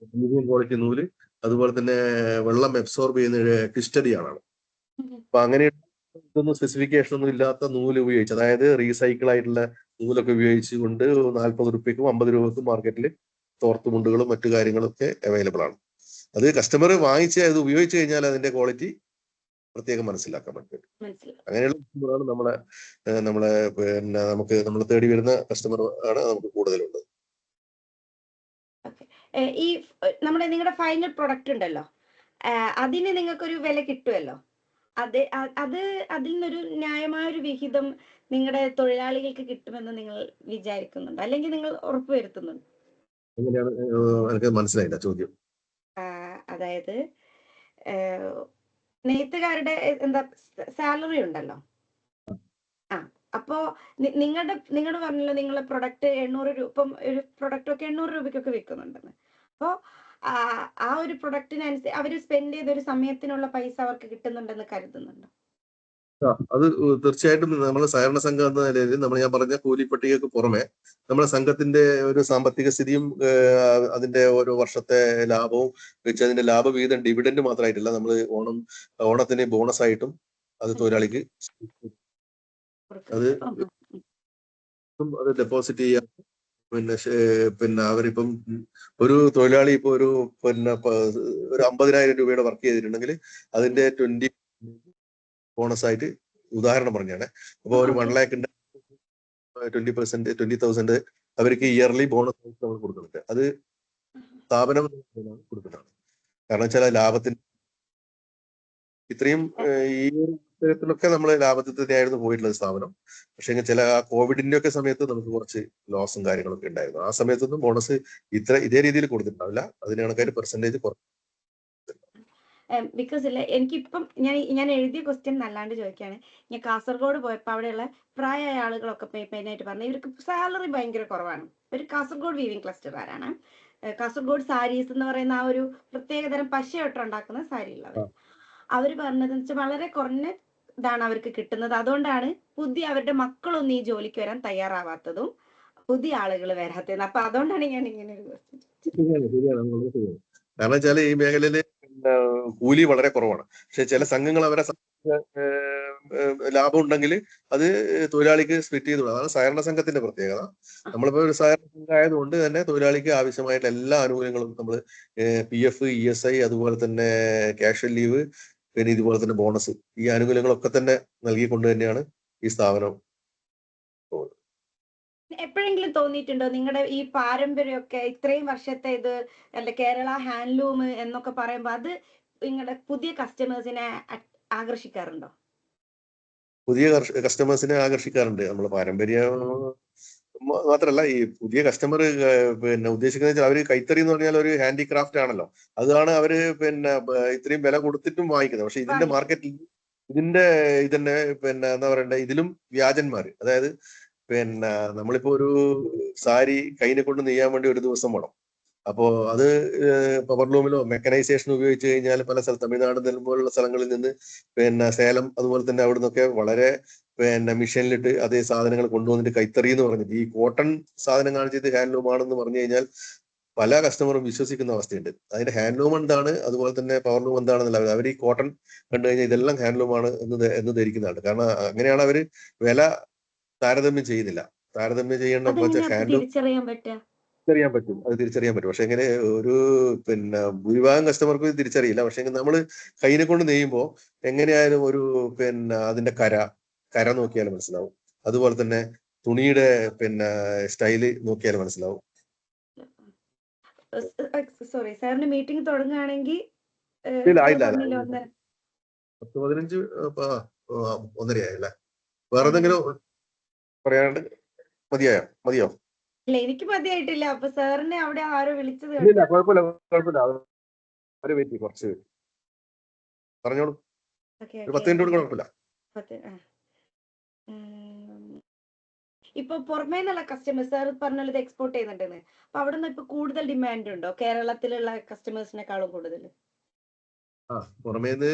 പ്രീമിയം ക്വാളിറ്റി നൂല്, അതുപോലെ തന്നെ വെള്ളം അബ്സോർബ് ചെയ്യുന്ന ട്വിസ്റ്റഡ് ആണ്. അപ്പൊ അങ്ങനെ ഇതൊന്നും സ്പെസിഫിക്കേഷൻ ഒന്നും ഇല്ലാത്ത നൂല് ഉപയോഗിച്ച്, അതായത് റീസൈക്കിൾ ആയിട്ടുള്ള നൂലൊക്കെ ഉപയോഗിച്ചുകൊണ്ട് 40 രൂപയ്ക്കും 50 രൂപയ്ക്കും മാർക്കറ്റിൽ തോർത്തുമുണ്ടുകളും മറ്റു കാര്യങ്ങളൊക്കെ അവൈലബിൾ ആണ്. അത് കസ്റ്റമർ വാങ്ങിച്ച് അത് ഉപയോഗിച്ച് കഴിഞ്ഞാൽ അതിന്റെ ക്വാളിറ്റി പ്രത്യേകം മനസ്സിലാക്കാൻ പറ്റും. അങ്ങനെയുള്ള കസ്റ്റമറാണ് നമ്മളെ നമ്മൾ തേടി വരുന്ന കസ്റ്റമർ ആണ് നമുക്ക് കൂടുതലുള്ളത്. ഈ നിങ്ങളുടെ ഫൈനൽ പ്രൊഡക്റ്റ് ഉണ്ടല്ലോ, അതിന് നിങ്ങൾക്കൊരു വില കിട്ടുമല്ലോ. അതിൽ നിന്നൊരു ന്യായമായ ഒരു വിഹിതം നിങ്ങളുടെ തൊഴിലാളികൾക്ക് കിട്ടുമെന്ന് നിങ്ങൾ വിചാരിക്കുന്നുണ്ടോ, അല്ലെങ്കിൽ നിങ്ങൾ ഉറപ്പുവരുത്തുന്നുണ്ടോ? എങ്ങനെയാണ് എനിക്ക് മനസ്സിലായില്ല ചോദ്യം. അതായത് നെയ്ത്തുകാരുടെ എന്താ സാലറി ഉണ്ടല്ലോ. അപ്പോ നിങ്ങളുടെ പറഞ്ഞല്ലോ നിങ്ങളെ പ്രൊഡക്റ്റ് 800 രൂപ, ഇപ്പം ഒരു പ്രൊഡക്റ്റ് ഒക്കെ 800 രൂപയ്ക്കൊക്കെ വിൽക്കുന്നുണ്ടെന്ന്. അപ്പോ ആ ഒരു പ്രൊഡക്റ്റിനനുസരിച്ച് അവർ സ്പെൻഡ് ചെയ്ത ഒരു സമയത്തിനുള്ള പൈസ അവർക്ക് കിട്ടുന്നുണ്ടെന്ന് കരുതുന്നുണ്ടോ? അത് തീർച്ചയായിട്ടും നമ്മുടെ സഹകരണ സംഘം എന്ന നിലയിൽ ഞാൻ പറഞ്ഞ കൂലിപ്പട്ടികൾക്ക് പുറമെ നമ്മുടെ സംഘത്തിന്റെ ഒരു സാമ്പത്തിക സ്ഥിതിയും അതിന്റെ ഓരോ വർഷത്തെ ലാഭവും വെച്ച് അതിന്റെ ലാഭവിഹിതം ഡിവിഡൻഡ് മാത്രമായിട്ടില്ല, നമ്മൾ ഓണത്തിന് ബോണസ് ആയിട്ടും അത് തൊഴിലാളിക്ക് അത് ഡെപ്പോസിറ്റ് ചെയ്യാം. പിന്നെ അവരിപ്പം ഒരു തൊഴിലാളി ഇപ്പൊ ഒരു 50,000 രൂപയുടെ വർക്ക് ചെയ്തിട്ടുണ്ടെങ്കിൽ അതിന്റെ 20 ബോണസ് ആയിട്ട്, ഉദാഹരണം പറഞ്ഞാണ്. അപ്പൊ ഒരു 1 ലാഖിന്റെ 20,000 അവർക്ക് ഇയർലി ബോണസ് ആയിട്ട് നമ്മൾ കൊടുക്കുന്നുണ്ട്. അത് സ്ഥാപനം കൊടുക്കുന്നതാണ്. കാരണം വെച്ചാൽ ലാഭത്തിന് ഇത്രയും ഈ ഒരു തരത്തിലൊക്കെ നമ്മൾ ലാഭത്തിൽ തന്നെയായിരുന്നു പോയിട്ടുള്ളത് സ്ഥാപനം. പക്ഷെ ചില കോവിഡിന്റെ ഒക്കെ സമയത്ത് നമുക്ക് കുറച്ച് ലോസും കാര്യങ്ങളൊക്കെ ഉണ്ടായിരുന്നു. ആ സമയത്തൊന്നും ബോണസ് ഇതേ രീതിയിൽ കൊടുത്തിട്ടുണ്ടാവില്ല. അതിന് കണക്കായിട്ട് പെർസെന്റേജ് കുറഞ്ഞു. ബിക്കോസ് ഇല്ല, എനിക്കിപ്പം ഞാൻ എഴുതിയ ക്വസ്റ്റ്യൻ നല്ലാണ്ട് ചോദിക്കുകയാണ്. ഞാൻ കാസർഗോഡ് പോയപ്പോൾ അവിടെയുള്ള പ്രായമായ ആളുകളൊക്കെ മെയിനായിട്ട് പറഞ്ഞു ഇവർക്ക് സാലറി ഭയങ്കര കുറവാണ്. ഒരു കാസർഗോഡ് വീവിംഗ് ക്ലസ്റ്ററുകാരാണ്. കാസർഗോഡ് സാരീസ് എന്ന് പറയുന്ന ആ ഒരു പ്രത്യേകതരം പശയൊട്ട് ഉണ്ടാക്കുന്ന സാരി ഉള്ളവർ. അവർ പറഞ്ഞതെന്ന് വെച്ചാൽ വളരെ കുറഞ്ഞ ഇതാണ് അവർക്ക് കിട്ടുന്നത്. അതുകൊണ്ടാണ് അവരുടെ മക്കളൊന്നും ഈ ജോലിക്ക് വരാൻ തയ്യാറാവാത്തതും പുതിയ ആളുകൾ വരാത്തത്. അപ്പൊ അതുകൊണ്ടാണ് ഞാൻ ഇങ്ങനെ ഒരു ക്വസ്റ്റ്യൻ. ശരിയാണ്. കാരണം വെച്ചാൽ ഈ മേഖലയില് പിന്നെ കൂലി വളരെ കുറവാണ്. പക്ഷെ ചില സംഘങ്ങൾ അവരെ ലാഭം ഉണ്ടെങ്കിൽ അത് തൊഴിലാളിക്ക് സ്പ്ലിറ്റ് ചെയ്ത് കൊടുക്കും. അതാണ് സഹകരണ സംഘത്തിന്റെ പ്രത്യേകത. നമ്മളിപ്പോ ഒരു സഹകരണ സംഘം ആയതുകൊണ്ട് തന്നെ തൊഴിലാളിക്ക് ആവശ്യമായിട്ടുള്ള എല്ലാ ആനുകൂല്യങ്ങളും നമ്മൾ PF, ESI, അതുപോലെ തന്നെ ക്യാഷ്വൽ ലീവ്, പിന്നെ ഇതുപോലെ തന്നെ ബോണസ്, ഈ ആനുകൂല്യങ്ങളൊക്കെ തന്നെ നൽകിക്കൊണ്ട് തന്നെയാണ് ഈ സ്ഥാപനം പോകുന്നത്. എപ്പോഴെങ്കിലും തോന്നിയിട്ടുണ്ടോ നിങ്ങളുടെ ഈ പാരമ്പര്യമൊക്കെ ഇത്രയും വർഷത്തെ ഇത് അല്ല കേരള ഹാൻഡ്ലൂം എന്നൊക്കെ പറയുമ്പോൾ അത് നിങ്ങളുടെ പുതിയ കസ്റ്റമേഴ്സിനെ ആകർഷിക്കാറുണ്ടോ? പുതിയ കസ്റ്റമേഴ്സിനെ ആകർഷിക്കാറുണ്ട്. നമ്മൾ പാരമ്പര്യം മാത്രമല്ല, ഈ പുതിയ കസ്റ്റമർ പിന്നെ ഉദ്ദേശിക്കുന്നത് വെച്ചാൽ അവര് കൈത്തറി എന്ന് പറഞ്ഞാൽ ഒരു ഹാൻഡിക്രാഫ്റ്റ് ആണല്ലോ. അതാണ് അവര് പിന്നെ ഇത്രയും വില കൊടുത്തിട്ടും വാങ്ങിക്കുന്നത്. പക്ഷെ ഇതിന്റെ മാർക്കറ്റിൽ ഇതിന്റെ ഇതന്നെ പിന്നെ എന്താ പറയണ്ടേ, ഇതിലും വ്യാജന്മാര്. അതായത് പിന്നെ നമ്മളിപ്പോ ഒരു സാരി കൈനെ കൊണ്ട് നെയ്യാൻ വേണ്ടി ഒരു ദിവസം വേണം. അപ്പോ അത് പവർലൂമിലോ മെക്കനൈസേഷൻ ഉപയോഗിച്ച് കഴിഞ്ഞാൽ പല സ്ഥലത്ത് തമിഴ്നാട് പോലുള്ള സ്ഥലങ്ങളിൽ നിന്ന് പിന്നെ സേലം അതുപോലെ തന്നെ അവിടെ നിന്നൊക്കെ വളരെ പിന്നെ മിഷനിലിട്ട് അതേ സാധനങ്ങൾ കൊണ്ടുവന്നിട്ട് കൈത്തറി എന്ന് പറഞ്ഞിട്ട് ഈ കോട്ടൺ സാധനം കാണിച്ചിട്ട് ഹാൻഡ്ലൂം ആണെന്ന് പറഞ്ഞു കഴിഞ്ഞാൽ പല കസ്റ്റമറും വിശ്വസിക്കുന്ന അവസ്ഥയുണ്ട്. അതിന്റെ ഹാൻഡ്ലൂം എന്താണ്, അതുപോലെ തന്നെ പവർലൂം എന്താണെന്നല്ല, അവർ ഈ കോട്ടൺ കണ്ടു കഴിഞ്ഞാൽ ഇതെല്ലാം ഹാൻഡ്ലൂം ആണ് എന്ന് ധരിക്കുന്നതാണ്. കാരണം അങ്ങനെയാണ് അവര് വില താരതമ്യം ചെയ്യുന്നില്ല. താരതമ്യം ചെയ്യേണ്ട ഹാൻഡ്ലൂം തിരിച്ചറിയാൻ പറ്റുക തിരിച്ചറിയാൻ പറ്റും, അത് തിരിച്ചറിയാൻ പറ്റും. പക്ഷെ എങ്ങനെ ഒരു പിന്നെ ഭൂരിഭാഗം കസ്റ്റമർക്ക് തിരിച്ചറിയില്ല. പക്ഷെ നമ്മൾ കയ്യിനെ കൊണ്ട് നെയ്യുമ്പോൾ എങ്ങനെയായാലും ഒരു പിന്നെ അതിന്റെ കര നോക്കിയാൽ മനസ്സിലാവും. അതുപോലെ തന്നെ തുണിയുടെ പിന്നെ സ്റ്റൈല് നോക്കിയാൽ മനസ്സിലാവും. സോറി സാറിന് മീറ്റിംഗ് തുടങ്ങുകയാണെങ്കിൽ 10-15 1:30 വേറെ എന്തെങ്കിലും പറയാണ്ട് മതിയോ? ഇല്ല, എനിക്ക് മതിയായിട്ടില്ല. അപ്പൊ സാറിനെ അവിടെ ആരോ വിളിച്ചത് ഇല്ല, കുഴപ്പമില്ല. അവര് വെയിറ്റ് ചെയ്യും, കുറച്ച് പറഞ്ഞോളൂ. ഒരു 10 മിനിറ്റ് കുഴപ്പമില്ല. ഇപ്പൊ പുറമേ നിന്നുള്ള കസ്റ്റമേഴ്സ് സാർ പറഞ്ഞത് എക്സ്പോർട്ട് ചെയ്യുന്നുണ്ടെന്ന്. അപ്പൊ അവിടെ നിന്ന് ഇപ്പൊ കൂടുതൽ ഡിമാൻഡ് ഉണ്ടോ കേരളത്തിലുള്ള കസ്റ്റമേഴ്സിനെക്കാളും കൂടുതൽ? പുറമേന്ന്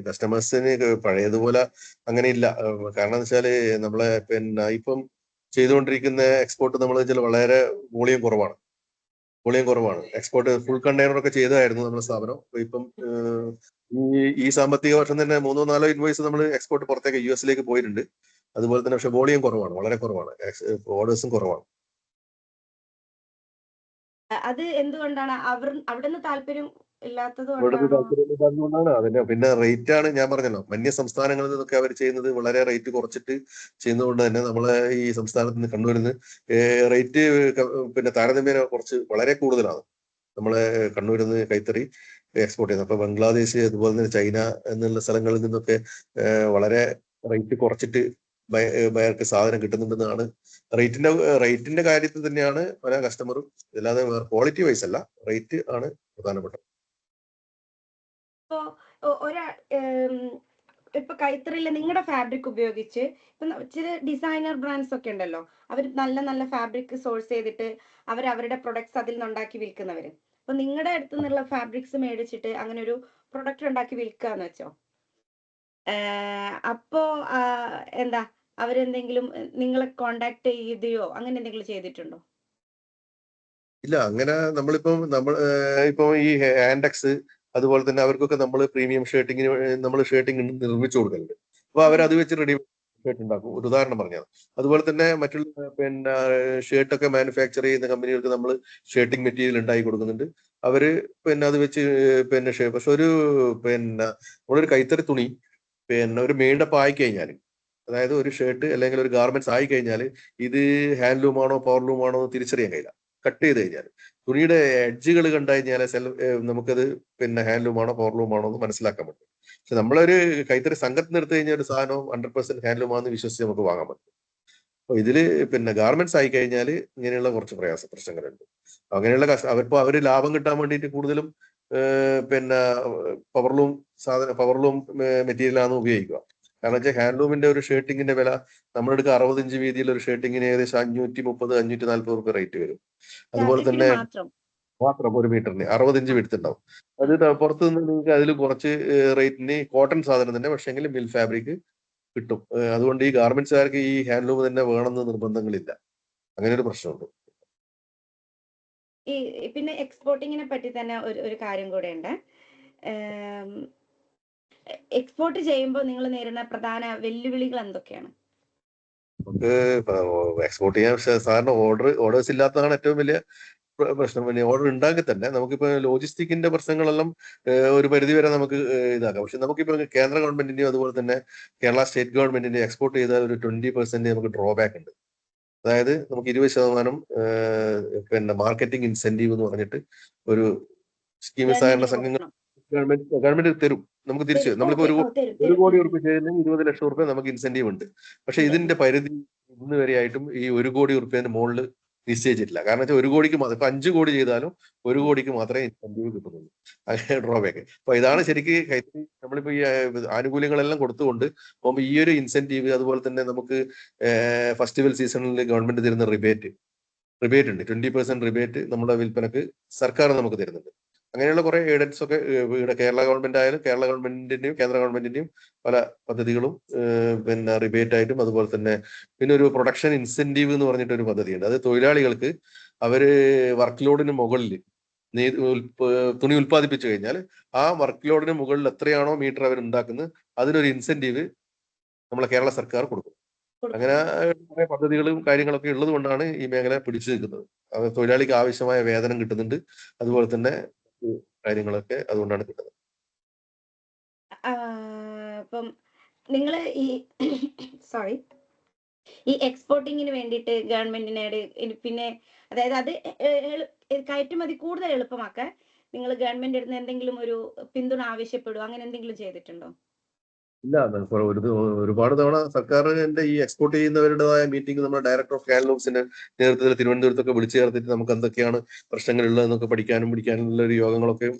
കസ്റ്റമേഴ്സിന് പഴയതുപോലെ അങ്ങനെ ഇല്ല. കാരണം എന്ന് വെച്ചാല് നമ്മളെ പിന്നെ ഇപ്പം ചെയ്തുകൊണ്ടിരിക്കുന്ന എക്സ്പോർട്ട് നമ്മൾ വെച്ചാൽ വളരെ വോളിയം കുറവാണ്. എക്സ്പോർട്ട് ഫുൾ കണ്ടെയ്നർ ഒക്കെ ചെയ്തതായിരുന്നു നമ്മുടെ സ്ഥാപനം. ഇപ്പം ഈ സാമ്പത്തിക വർഷം തന്നെ 3-4 ഇൻവോയ്സ് നമ്മൾ എക്സ്പോർട്ട് പുറത്തേക്ക് US പോയിട്ടുണ്ട്. അതുപോലെ തന്നെ പക്ഷെ വോളിയം കുറവാണ്, വളരെ കുറവാണ്, ഓർഡേഴ്സും കുറവാണ്. അത് എന്തുകൊണ്ടാണ്? അവിടെ നിന്ന് താല്പര്യം ഇല്ലാത്തത് കൊണ്ടാണ്. അതിന്റെ പിന്നെ റേറ്റ് ആണ് ഞാൻ പറഞ്ഞല്ലോ, അന്യ സംസ്ഥാനങ്ങളിൽ നിന്നൊക്കെ അവർ ചെയ്യുന്നത് വളരെ റേറ്റ് കുറച്ചിട്ട് ചെയ്യുന്നതുകൊണ്ട് തന്നെ നമ്മളെ ഈ സംസ്ഥാനത്ത് നിന്ന് കണ്ണൂരിൽ റേറ്റ് പിന്നെ താരതമ്യേന കുറച്ച് വളരെ കൂടുതലാണ്. നമ്മളെ കണ്ണൂരിൽ നിന്ന് കൈത്തറി എക്സ്പോർട്ട് ചെയ്യുന്നത്. അപ്പൊ ബംഗ്ലാദേശ് അതുപോലെ തന്നെ ചൈന എന്നുള്ള സ്ഥലങ്ങളിൽ നിന്നൊക്കെ വളരെ റേറ്റ് കുറച്ചിട്ട് ബയർക്ക് സാധനം കിട്ടുന്നുണ്ടെന്നാണ്. റേറ്റിന്റെ കാര്യത്തിൽ തന്നെയാണ് പല കസ്റ്റമറും, അല്ലാതെ ക്വാളിറ്റി വൈസ് അല്ല, റേറ്റ് ആണ് പ്രധാനപ്പെട്ടത്. ഇപ്പൊ കൈത്തറിയില് നിങ്ങളുടെ ഫാബ്രിക് ഉപയോഗിച്ച് ഇപ്പൊ ചില ഡിസൈനർ ബ്രാൻഡ്സ് ഒക്കെ ഉണ്ടല്ലോ, അവർ നല്ല നല്ല ഫാബ്രിക് സോഴ്സ് ചെയ്തിട്ട് അവരുടെ പ്രൊഡക്ട്സ് അതിൽ നിന്നുണ്ടാക്കി വിൽക്കുന്നവര്. അപ്പൊ നിങ്ങളുടെ അടുത്ത് നിന്നുള്ള ഫാബ്രിക്സ് മേടിച്ചിട്ട് അങ്ങനെ ഒരു പ്രൊഡക്റ്റ് ഉണ്ടാക്കി വിൽക്കാന്ന് വെച്ചോ, അപ്പോ എന്താ അവരെന്തെങ്കിലും നിങ്ങളെ കോണ്ടാക്ട് ചെയ്തെയോ അങ്ങനെ എന്തെങ്കിലും ചെയ്തിട്ടുണ്ടോ? ഇല്ല, അങ്ങനെ ഇപ്പൊ ഈ ഹാൻഡെക്സ് അതുപോലെ തന്നെ അവർക്കൊക്കെ നമ്മൾ പ്രീമിയം നമ്മൾ ഷർട്ടിങ് നിർമ്മിച്ചു കൊടുക്കുന്നുണ്ട്. അപ്പൊ അവരത് വെച്ച് റെഡി ഷർട്ട് ഉണ്ടാക്കും. ഒരു ഉദാഹരണം പറഞ്ഞത്. അതുപോലെ തന്നെ മറ്റുള്ള പിന്നെ ഷർട്ടൊക്കെ മാനുഫാക്ചർ ചെയ്യുന്ന കമ്പനികൾക്ക് നമ്മൾ ഷർട്ടിങ് മെറ്റീരിയൽ ഉണ്ടാക്കി കൊടുക്കുന്നുണ്ട്. അവര് പിന്നെ അത് വെച്ച് പിന്നെ പക്ഷെ നമ്മളൊരു കൈത്തറി തുണി പിന്നെ ഒരു മെയ്ഡപ്പ് ആയി കഴിഞ്ഞാൽ, അതായത് ഒരു ഷർട്ട് അല്ലെങ്കിൽ ഒരു ഗാർമെന്റ്സ് ആയി കഴിഞ്ഞാൽ ഇത് ഹാൻഡ്ലൂം ആണോ പവർലൂം ആണോ എന്ന് തിരിച്ചറിയാൻ കഴിയില്ല. കട്ട് ചെയ്ത് കഴിഞ്ഞാൽ തുണിയുടെ എഡ്ജുകൾ കണ്ടു കഴിഞ്ഞാൽ നമുക്കത് പിന്നെ ഹാൻഡ്ലൂം ആണോ പവർലൂം ആണോ എന്ന് മനസ്സിലാക്കാൻ പറ്റും. പക്ഷെ നമ്മളൊരു കൈത്തറി സംഘത്തിന് എടുത്തു കഴിഞ്ഞാൽ ഒരു സാധനവും 100% ഹാൻഡ്ലൂം ആണെന്ന് വിശ്വസിച്ച് നമുക്ക് വാങ്ങാൻ പറ്റും. അപ്പൊ ഇതില് പിന്നെ ഗാർമെന്റ്സ് ആയി കഴിഞ്ഞാൽ ഇങ്ങനെയുള്ള കുറച്ച് പ്രശ്നങ്ങളുണ്ട്. അങ്ങനെയുള്ള അവര് ലാഭം കിട്ടാൻ വേണ്ടിയിട്ട് കൂടുതലും പിന്നെ പവർലൂം മെറ്റീരിയലാണ് ഉപയോഗിക്കുക. കാരണം വെച്ചാൽ ഹാൻഡ്ലൂമിന്റെ ഒരു ഷർട്ടിങ്ങിന്റെ വില നമ്മളെടുക്കുക 60 ഇഞ്ച് വീതിയുള്ള ഒരു ഷർട്ടിങ്ങിന് ഏകദേശം 530-540 രൂപ റേറ്റ് വരും. അതുപോലെ തന്നെ മാത്രം ഒരു മീറ്ററിന് 60 ഇഞ്ച് വിടുത്തുണ്ടാവും. അത് പുറത്തു നിന്ന് നിങ്ങൾക്ക് അതിൽ കുറച്ച് റേറ്റിന് കോട്ടൺ സാധനം തന്നെ, പക്ഷെങ്കിൽ മിൽ ഫാബ്രിക് കിട്ടും. അതുകൊണ്ട് ഈ ഗാർമെന്റ്സുകാർക്ക് ഈ ഹാൻഡ്ലൂം തന്നെ വേണമെന്ന് നിർബന്ധങ്ങളില്ല. അങ്ങനെ ഒരു പ്രശ്നമുണ്ട്. പിന്നെ എക്സ്പോർട്ടിങ്ങിനെ പറ്റി തന്നെ ഒരു കാര്യം കൂടെ ഉണ്ട്. എക്സ്പോർട്ട് ചെയ്യുമ്പോൾ നിങ്ങൾ നേരിടുന്ന പ്രധാന വെല്ലുവിളികൾ എന്തൊക്കെയാണ്? നമുക്ക് എക്സ്പോർട്ട് ചെയ്യാൻ സാധാരണ ഓർഡേഴ്സ് ഇല്ലാത്തതാണ് ഏറ്റവും വലിയ പ്രശ്നം. പിന്നെ ഓർഡർ ഉണ്ടെങ്കിൽ തന്നെ നമുക്കിപ്പോ ലോജിസ്റ്റിക്കിന്റെ പ്രശ്നങ്ങളെല്ലാം ഒരു പരിധി വരെ നമുക്ക് ഇതാക്കാം. പക്ഷെ നമുക്കിപ്പോ കേന്ദ്ര ഗവൺമെന്റിന്റെയും അതുപോലെ തന്നെ കേരള സ്റ്റേറ്റ് ഗവൺമെന്റിന്റെ എക്സ്പോർട്ട് ചെയ്താൽ ഒരു 20% നമുക്ക് ഡ്രോബാക്ക് ഉണ്ട്. അതായത് നമുക്ക് 20% പിന്നെ മാർക്കറ്റിംഗ് ഇൻസെന്റീവ് എന്ന് പറഞ്ഞിട്ട് ഒരു സ്കീം സഹകരണ സംഘങ്ങൾ ഗവൺമെന്റ് തരും. നമുക്ക് തിരിച്ച് നമ്മളിപ്പോ ഒരു കോടി റുപ്യ ചെയ്യുന്നതിന് 20 ലക്ഷം റുപ്യ നമുക്ക് ഇൻസെന്റീവ് ഉണ്ട്. പക്ഷെ ഇതിന്റെ പരിധി ഇന്ന് വരെയായിട്ടും ഈ 1 കോടി റുപ്യന്റെ മുകളിൽ നിശ്ചയിച്ചിട്ടില്ല. കാരണം വെച്ചാൽ 1 കോടിക്ക് മാത്രം, ഇപ്പൊ 5 കോടി ചെയ്താലും 1 കോടിക്ക് മാത്രമേ ഇൻസെന്റീവ് കിട്ടുന്നുള്ളൂ. അങ്ങനെ ഡ്രോബാക്ക്. അപ്പൊ ഇതാണ് ശരിക്ക് കൈത്തറി നമ്മളിപ്പോ ഈ ആനുകൂല്യങ്ങളെല്ലാം കൊടുത്തുകൊണ്ട് പോകുമ്പോൾ ഈ ഒരു ഇൻസെന്റീവ്, അതുപോലെ തന്നെ നമുക്ക് ഫെസ്റ്റിവൽ സീസണിൽ ഗവൺമെന്റ് തരുന്ന റിബേറ്റ് ഉണ്ട്. 20% റിബേറ്റ് നമ്മുടെ വിൽപ്പനക്ക് സർക്കാർ നമുക്ക് തരുന്നുണ്ട്. അങ്ങനെയുള്ള കുറെ എയ്ഡൻസ് ഒക്കെ ഇവിടെ കേരള ഗവൺമെന്റ് ആയാലും കേരള ഗവൺമെന്റിന്റെയും കേന്ദ്ര ഗവൺമെന്റിന്റെയും പല പദ്ധതികളും പിന്നെ റിബേറ്റ് ആയിട്ടും, അതുപോലെ തന്നെ പിന്നെ ഒരു പ്രൊഡക്ഷൻ ഇൻസെന്റീവ് എന്ന് പറഞ്ഞിട്ട് ഒരു പദ്ധതിയുണ്ട്. അത് തൊഴിലാളികൾക്ക് അവര് വർക്ക് ലോഡിന് മുകളിൽ തുണി ഉൽപ്പാദിപ്പിച്ചു കഴിഞ്ഞാൽ ആ വർക്ക് ലോഡിന് മുകളിൽ എത്രയാണോ മീറ്റർ അവർ ഉണ്ടാക്കുന്നത് അതിനൊരു ഇൻസെന്റീവ് നമ്മളെ കേരള സർക്കാർ കൊടുക്കും. അങ്ങനെ കുറെ പദ്ധതികളും കാര്യങ്ങളൊക്കെ ഉള്ളത് കൊണ്ടാണ് ഈ മേഖല പിടിച്ചു നിൽക്കുന്നത്. തൊഴിലാളിക്ക് ആവശ്യമായ വേതനം കിട്ടുന്നുണ്ട്, അതുപോലെ തന്നെ കാര്യങ്ങളൊക്കെ അതുകൊണ്ടാണ് കിട്ടുന്നത്. അപ്പം നിങ്ങള് ഈ സോറി ഈ എക്സ്പോർട്ടിങ്ങിന് വേണ്ടിയിട്ട് ഗവൺമെന്റിനോട് പിന്നെ അതായത് അത് കയറ്റുമതി കൂടുതൽ എളുപ്പമാക്കാൻ നിങ്ങൾ ഗവൺമെന്റ് അടുത്ത് എന്തെങ്കിലും ഒരു പിന്തുണ ആവശ്യപ്പെടുവോ, അങ്ങനെ എന്തെങ്കിലും ചെയ്തിട്ടുണ്ടോ? ഇല്ല, ഒരുപാട് തവണ സർക്കാരിന്റെ ഈ എക്സ്പോർട്ട് ചെയ്യുന്നവരുടേതായ മീറ്റിംഗ് നമ്മുടെ ഡയറക്ടർ ഓഫ് കാനലോഗ്സിന്റെ നേതൃത്വത്തിൽ തിരുവനന്തപുരത്തൊക്കെ വിളിച്ചു ചേർത്തിട്ട് നമുക്ക് എന്തൊക്കെയാണ് പ്രശ്നങ്ങളുള്ളതെന്നൊക്കെ പിടിക്കാനുള്ള ഒരു യോഗങ്ങളൊക്കെ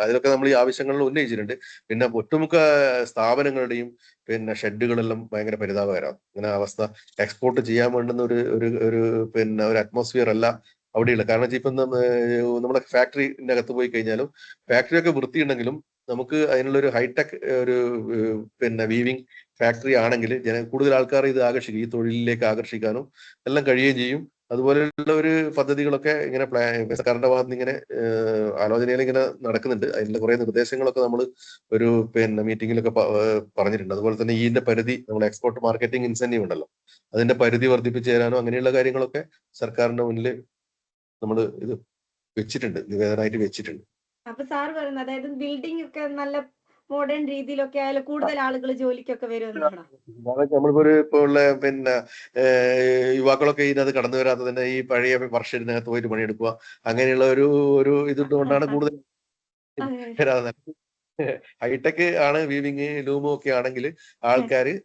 അതിലൊക്കെ നമ്മൾ ഈ ആവശ്യങ്ങളിൽ ഉന്നയിച്ചിട്ടുണ്ട്. പിന്നെ ഒട്ടുമുക്ക സ്ഥാപനങ്ങളുടെയും പിന്നെ ഷെഡുകളെല്ലാം ഭയങ്കര പരിതാപകരമാണ്. ഇങ്ങനെ അവസ്ഥ എക്സ്പോർട്ട് ചെയ്യാൻ വേണ്ടുന്ന ഒരു പിന്നെ ഒരു അറ്റ്മോസ്ഫിയർ അല്ല അവിടെയുള്ള. കാരണം വെച്ചാൽ ഇപ്പം നമ്മുടെ ഫാക്ടറിന്റെ അകത്ത് പോയി കഴിഞ്ഞാലും ഫാക്ടറിയൊക്കെ വൃത്തിയുണ്ടെങ്കിലും നമുക്ക് അതിനുള്ള ഒരു ഹൈടെക് ഒരു പിന്നെ വീവിംഗ് ഫാക്ടറി ആണെങ്കിൽ കൂടുതൽ ആൾക്കാർ ഇത് ആകർഷിക്കും, ഈ തൊഴിലിലേക്ക് ആകർഷിക്കാനും എല്ലാം കഴിയുകയും ചെയ്യും. അതുപോലെയുള്ള ഒരു പദ്ധതികളൊക്കെ ഇങ്ങനെ സർക്കാരിന്റെ ഭാഗത്ത് നിന്ന് ഇങ്ങനെ ആലോചനയിൽ ഇങ്ങനെ നടക്കുന്നുണ്ട്. അതിന്റെ കുറെ നിർദ്ദേശങ്ങളൊക്കെ നമ്മൾ ഒരു പിന്നെ മീറ്റിംഗിലൊക്കെ പറഞ്ഞിട്ടുണ്ട്. അതുപോലെ തന്നെ ഇതിന്റെ പരിധി നമ്മൾ എക്സ്പോർട്ട് മാർക്കറ്റിംഗ് ഇൻസെന്റീവ് ഉണ്ടല്ലോ, അതിന്റെ പരിധി വർദ്ധിപ്പിച്ചു തരാനോ അങ്ങനെയുള്ള കാര്യങ്ങളൊക്കെ സർക്കാരിന്റെ മുന്നിൽ നമ്മൾ ഇത് വെച്ചിട്ടുണ്ട്, നിവേദനമായിട്ട് വെച്ചിട്ടുണ്ട്. അപ്പൊ സാർ പറയുന്നത് അതായത് ബിൽഡിംഗ് ഒക്കെ നല്ല മോഡേൺ രീതിയിലൊക്കെ ആയാലും കൂടുതൽ ആളുകൾ ജോലിക്കൊക്കെ വരുമെന്നാണോ? നമ്മളിപ്പോ ഇപ്പൊ ഉള്ള പിന്നെ യുവാക്കളൊക്കെ ഇതിനകത്ത് കടന്നു വരാത്തതിന്റെ ഈ പഴയ വർഷത്തിനകത്ത് പോയിട്ട് പണിയെടുക്കുക അങ്ങനെയുള്ള ഒരു ഇതുകൊണ്ടാണ് കൂടുതൽ വരാതെ. ഹൈടെക് ആണ് വീവിങ് ലൂമും ഒക്കെ ആണെങ്കിൽ ആൾക്കാര്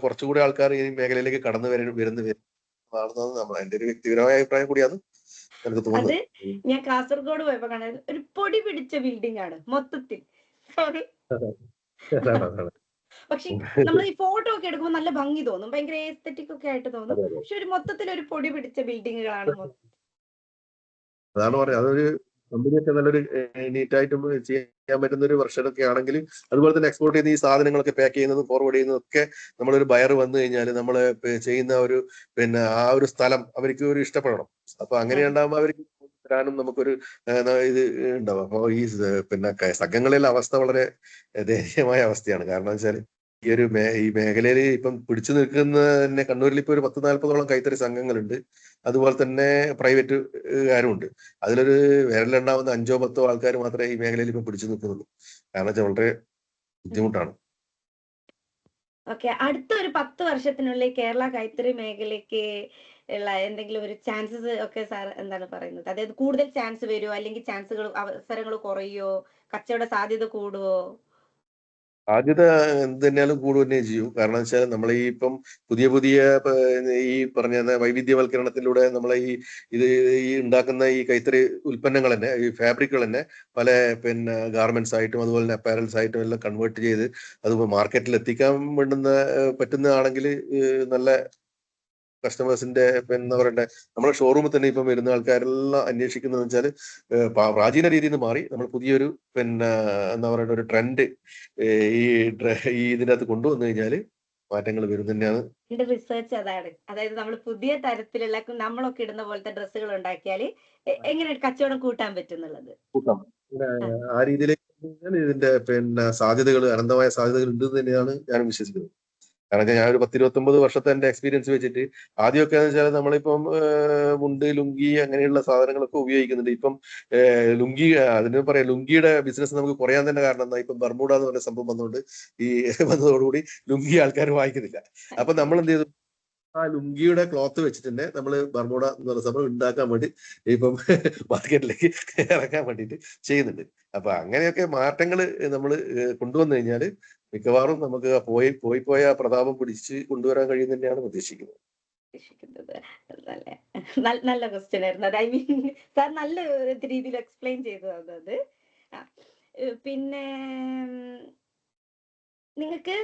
കുറച്ചുകൂടി ആൾക്കാർ ഈ മേഖലയിലേക്ക് കടന്നു വരുന്നതാണ് എന്റെ ഒരു വ്യക്തിപരമായ അഭിപ്രായം കൂടിയാണ് എനിക്ക് അത് തോന്നുന്നത്. ഞാൻ കാസർഗോഡ് പോയപ്പോ കണ്ടത് ഒരു പൊടി പിടിച്ച ബിൽഡിംഗ് ആണ് മൊത്തത്തിൽ. പക്ഷെ നമ്മൾ ഈ ഫോട്ടോ ഒക്കെ എടുക്കുമ്പോൾ നല്ല ഭംഗി തോന്നും, ഭയങ്കര എസ്തെറ്റിക് ഒക്കെ ആയിട്ട് തോന്നും. പക്ഷെ ഒരു മൊത്തത്തിൽ ഒരു പൊടി പിടിച്ച ബിൽഡിങ്ങുകളാണ്. അതാണ് പറയാം, അതൊരു കമ്പനിയൊക്കെ നല്ലൊരു നീറ്റായിട്ടും ചെയ്യാൻ പറ്റുന്ന ഒരു വർഷനൊക്കെ ആണെങ്കിൽ, അതുപോലെ തന്നെ എക്സ്പോർട്ട് ചെയ്യുന്ന ഈ സാധനങ്ങളൊക്കെ പാക്ക് ചെയ്യുന്നതും ഫോർവേഡ് ചെയ്യുന്നതും ഒക്കെ നമ്മളൊരു ബയർ വന്നു കഴിഞ്ഞാൽ നമ്മൾ ചെയ്യുന്ന ഒരു പിന്നെ ആ ഒരു സ്ഥലം അവർക്ക് ഒരു ഇഷ്ടപ്പെടണം. അപ്പൊ അങ്ങനെ ഉണ്ടാകുമ്പോൾ അവർക്ക് തരാനും നമുക്കൊരു ഇത് ഉണ്ടാവും. അപ്പൊ ഈ പിന്നെ സംഘങ്ങളിലെ അവസ്ഥ വളരെ ദയനീയമായ അവസ്ഥയാണ്. കാരണം വെച്ചാൽ ഈ മേഖലയിൽ ഇപ്പം പിടിച്ചു നിൽക്കുന്ന തന്നെ കണ്ണൂരിൽ ഇപ്പൊ ഒരു 10-40ഓളം കൈത്തറി സംഘങ്ങളുണ്ട്. അതുപോലെ തന്നെ പ്രൈവറ്റുകാരും ഉണ്ട്. അതിലൊരു വിരലുണ്ടാവുന്ന 5-10 ആൾക്കാർ മാത്രമേ ഈ മേഖലയിൽ ഇപ്പൊ പിടിച്ചു നിൽക്കുന്നുള്ളൂ. കാരണം വെച്ചാൽ വളരെ ബുദ്ധിമുട്ടാണ്. ഓക്കെ, അടുത്ത ഒരു 10 വർഷത്തിനുള്ളിൽ കേരള കൈത്തറി മേഖലയ്ക്ക് ഉള്ള എന്തെങ്കിലും ഒരു ചാൻസസ് ഒക്കെ സാർ എന്താണ് പറയുന്നത്? അതായത് കൂടുതൽ ചാൻസ് വരുമോ, അല്ലെങ്കിൽ അവസരങ്ങൾ കുറയോ, കച്ചവട സാധ്യത കൂടുവോ? സാധ്യത എന്ത് തന്നെയാലും കൂടുക തന്നെ ചെയ്യും. കാരണം വെച്ചാൽ നമ്മൾ ഈ ഇപ്പം പുതിയ ഈ പറഞ്ഞ വൈവിധ്യവൽക്കരണത്തിലൂടെ നമ്മളെ ഇത് ഈ ഉണ്ടാക്കുന്ന ഈ കൈത്തറി ഉൽപ്പന്നങ്ങൾ തന്നെ, ഈ ഫാബ്രിക്കുകൾ തന്നെ പല പിന്നെ ഗാർമെന്റ്സ് ആയിട്ടും അതുപോലെ തന്നെ അപ്പാരൽസ് ആയിട്ടും എല്ലാം കൺവേർട്ട് ചെയ്ത് അത് മാർക്കറ്റിൽ എത്തിക്കാൻ പറ്റുന്നതാണെങ്കിൽ നല്ല കസ്റ്റമേഴ്സിന്റെ എന്താ പറയണ്ടേ, നമ്മുടെ ഷോറൂമിൽ തന്നെ ഇപ്പം വരുന്ന ആൾക്കാരെല്ലാം അന്വേഷിക്കുന്നത് വെച്ചാൽ പ്രാചീന രീതിയിൽ നിന്ന് മാറി നമ്മൾ പുതിയൊരു പിന്നെ എന്താ പറയണ്ട ഒരു ട്രെൻഡ് ഈ ഇതിനകത്ത് കൊണ്ടുവന്നു കഴിഞ്ഞാൽ മാറ്റങ്ങൾ വരും തന്നെയാണ്. എന്റെ റിസർച്ച് അതാണ്. അതായത് നമ്മൾ പുതിയ തരത്തിലുള്ള നമ്മളൊക്കെ ഇടുന്ന പോലത്തെ ഡ്രസ്സുകൾ ഉണ്ടാക്കിയാൽ എങ്ങനെ കച്ചവടം കൂട്ടാൻ പറ്റും എന്നുള്ളത്. ആ രീതിയിലേക്ക് ഇതിന്റെ സാധ്യതകൾ, അനന്തമായ സാധ്യതകൾ ഉണ്ടെന്ന് തന്നെയാണ് ഞാൻ വിശ്വസിക്കുന്നത്. കാരണം ഞാൻ ഒരു 10-29 വർഷത്തെ എന്റെ എക്സ്പീരിയൻസ് വെച്ചിട്ട് ആദ്യമൊക്കെ എന്ന് വെച്ചാൽ നമ്മളിപ്പം മുണ്ട്, ലുങ്കി അങ്ങനെയുള്ള സാധനങ്ങളൊക്കെ ഉപയോഗിക്കുന്നുണ്ട്. ഇപ്പം ലുങ്കി, അതിന് പറയാം, ലുങ്കിയുടെ ബിസിനസ് നമുക്ക് കുറയാൻ തന്നെ കാരണം എന്താ, ഇപ്പം ബർമൂഡ എന്ന് പറയുന്ന സംഭവം വന്നുകൊണ്ട് ഈ വന്നതോടുകൂടി ലുങ്കി ആൾക്കാർ വാങ്ങിക്കുന്നില്ല. അപ്പൊ നമ്മൾ എന്ത് ചെയ്തു, ആ ലുങ്കിയുടെ ക്ലോത്ത് വെച്ചിട്ട് തന്നെ നമ്മൾ ബർമൂഡ എന്ന് പറയുന്ന സംഭവം ഉണ്ടാക്കാൻ വേണ്ടി ഇപ്പം മാർക്കറ്റിലേക്ക് ഇറക്കാൻ വേണ്ടിയിട്ട് ചെയ്യുന്നുണ്ട്. അപ്പൊ അങ്ങനെയൊക്കെ മാറ്റങ്ങൾ നമ്മൾ കൊണ്ടുവന്നു കഴിഞ്ഞാൽ മിക്കവാറും നമുക്ക് പോയ പ്രതാപം പിടിച്ച് കൊണ്ടുവരാൻ കഴിയും തന്നെയാണ് പ്രതീക്ഷിക്കുന്നത്. നല്ല ക്വസ്റ്റ്യൻ ആയിരുന്നു അത്. ഐ മീൻ സാർ നല്ല രീതിയിൽ എക്സ്പ്ലെയിൻ ചെയ്തു അത്. പിന്നെ നിങ്ങൾക്ക്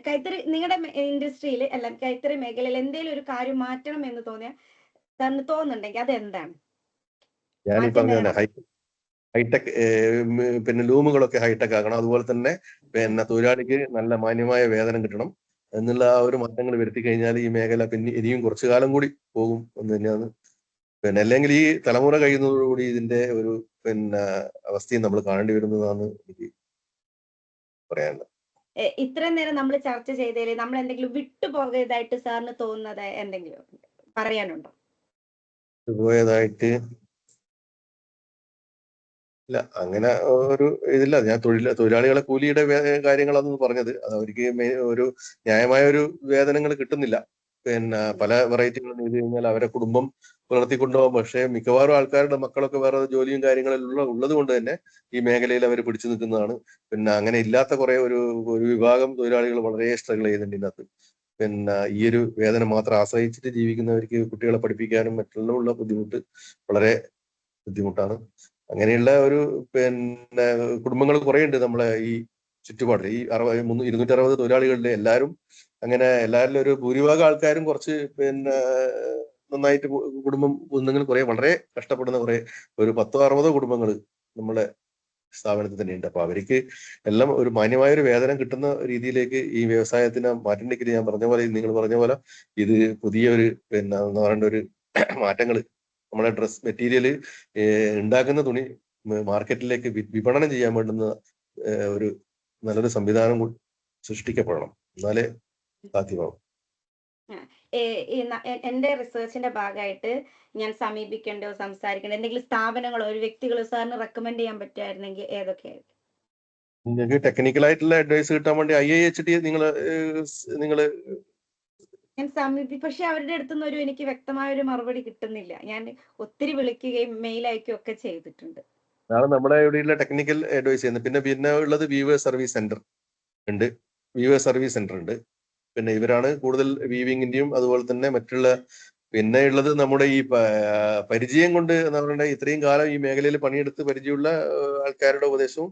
കൈത്തറി നിങ്ങളുടെ ഇൻഡസ്ട്രിയിൽ അല്ല കൈത്തറി മേഖലയിൽ എന്തെങ്കിലും ഒരു കാര്യം മാറ്റണം എന്ന് തോന്നുന്നുണ്ടെങ്കിൽ അതെന്താണ്? ഞാൻ ഈ പറഞ്ഞ ഹൈടെക് ലൂമുകളൊക്കെ ഹൈടെക് ആക്കണം. അതുപോലെ തന്നെ തൊഴിലാളിക്ക് നല്ല മാന്യമായ വേതനം കിട്ടണം എന്നുള്ള ആ ഒരു മാറ്റങ്ങൾ വരുത്തി കഴിഞ്ഞാൽ ഈ മേഖല പിന്നെ ഇനിയും കുറച്ചു കാലം കൂടി പോകും എന്ന് തന്നെയാണ്. അല്ലെങ്കിൽ ഈ തലമുറ കഴിയുന്നതോടുകൂടി ഇതിന്റെ ഒരു അവസ്ഥയും നമ്മൾ കാണേണ്ടി വരുന്നതാണ് എനിക്ക് പറയാനുള്ളത്. ഇത്രയും നേരം നമ്മൾ ചർച്ച ചെയ്തതിൽ നമ്മൾ എന്തെങ്കിലും വിട്ടുപോയതായിട്ട് സാറിന് തോന്നുന്നത് എന്തെങ്കിലും പറയാനുണ്ടോ? വിട്ടുപോയതായിട്ട് ഇല്ല, അങ്ങനെ ഒരു ഇതില്ല. ഞാൻ തൊഴിലാളികളെ കൂലിയുടെ കാര്യങ്ങളാണ് പറഞ്ഞത്. അത് അവർക്ക് ഒരു ന്യായമായ ഒരു വേതനങ്ങൾ കിട്ടുന്നില്ല. പല വെറൈറ്റികൾ ചെയ്ത് കഴിഞ്ഞാൽ അവരെ കുടുംബം പുലർത്തിക്കൊണ്ടുപോകാം. പക്ഷെ മിക്കവാറും ആൾക്കാരുടെ മക്കളൊക്കെ വേറെ ജോലിയും കാര്യങ്ങളെല്ലാം ഉള്ളത് കൊണ്ട് തന്നെ ഈ മേഖലയിൽ അവർ പിടിച്ചു നിൽക്കുന്നതാണ്. അങ്ങനെ ഇല്ലാത്ത കുറെ ഒരു വിഭാഗം തൊഴിലാളികൾ വളരെ സ്ട്രഗിൾ ചെയ്യുന്നുണ്ട് ഇതിനകത്ത്. ഈ ഒരു വേതനം മാത്രം ആശ്രയിച്ചിട്ട് ജീവിക്കുന്നവർക്ക് കുട്ടികളെ പഠിപ്പിക്കാനും മറ്റുള്ള ബുദ്ധിമുട്ട് വളരെ ബുദ്ധിമുട്ടാണ്. അങ്ങനെയുള്ള ഒരു കുടുംബങ്ങൾ കുറെ ഉണ്ട് നമ്മളെ ഈ ചുറ്റുപാടിൽ. ഈ 260 തൊഴിലാളികളിലെ എല്ലാവരിലും ഒരു ഭൂരിഭാഗം ആൾക്കാരും കുറച്ച് നന്നായിട്ട് കുടുംബം ഒന്നെങ്കിലും കുറെ വളരെ കഷ്ടപ്പെടുന്ന ഒരു 10-60 കുടുംബങ്ങൾ നമ്മളെ സ്ഥാപനത്തിൽ തന്നെയുണ്ട്. അപ്പൊ അവർക്ക് എല്ലാം ഒരു മാന്യമായ ഒരു വേതനം കിട്ടുന്ന രീതിയിലേക്ക് ഈ വ്യവസായത്തിനെ മാറ്റേണ്ടെങ്കിൽ ഞാൻ പറഞ്ഞ പോലെ, നിങ്ങൾ പറഞ്ഞ പോലെ ഇത് പുതിയ ഒരു എന്താ പറയേണ്ട ഒരു മാറ്റങ്ങൾ, നമ്മളെ ഡ്രസ് മെറ്റീരിയൽ ഉണ്ടാക്കുന്ന തുണി മാർക്കറ്റിലേക്ക് വിപണനം ചെയ്യാൻ വേണ്ടുന്ന ഒരു നല്ലൊരു സംവിധാനം സൃഷ്ടിക്കപ്പെടണം. എന്നാലേ സാധ്യമാവും. എന്റെ റിസർച്ചിന്റെ ഭാഗമായിട്ട് ഞാൻ സമീപിക്കേണ്ടോ സംസാരിക്കേണ്ടോ എന്തെങ്കിലും സ്ഥാപനങ്ങളോ ഒരു വ്യക്തികളോ സാറിന് റെക്കമെൻഡ് ചെയ്യാൻ പറ്റുമായിരുന്നെങ്കിൽ ഏതൊക്കെയായിരുന്നു? നിങ്ങൾക്ക് ടെക്നിക്കൽ ആയിട്ടുള്ള അഡ്വൈസ് കിട്ടാൻ വേണ്ടി IIHT നിങ്ങള് ഞാൻ പക്ഷെ അവരുടെ അടുത്തുനിന്ന് എനിക്ക് വ്യക്തമായ ഒരു മറുപടി കിട്ടുന്നില്ല. ഞാൻ ഒത്തിരി വിളിക്കുകയും മെയിൽ അയക്കുകയും ഒക്കെ ചെയ്തിട്ടുണ്ട്. അതാണ് നമ്മുടെ ഇവിടെയുള്ള ടെക്നിക്കൽ അഡ്വൈസ് ചെയ്യുന്നത്. പിന്നെ ഉള്ളത് വീവേഴ്സ് സർവീസ് സെന്റർ ഉണ്ട്. പിന്നെ ഇവരാണ് കൂടുതൽ വീവിങ്ങിന്റെയും അതുപോലെ തന്നെ മറ്റുള്ള. പിന്നെ ഉള്ളത് നമ്മുടെ ഈ പരിചയം കൊണ്ട് നമ്മുടെ ഇത്രയും കാലം ഈ മേഖലയിൽ പണിയെടുത്ത് പരിചയമുള്ള ആൾക്കാരുടെ ഉപദേശവും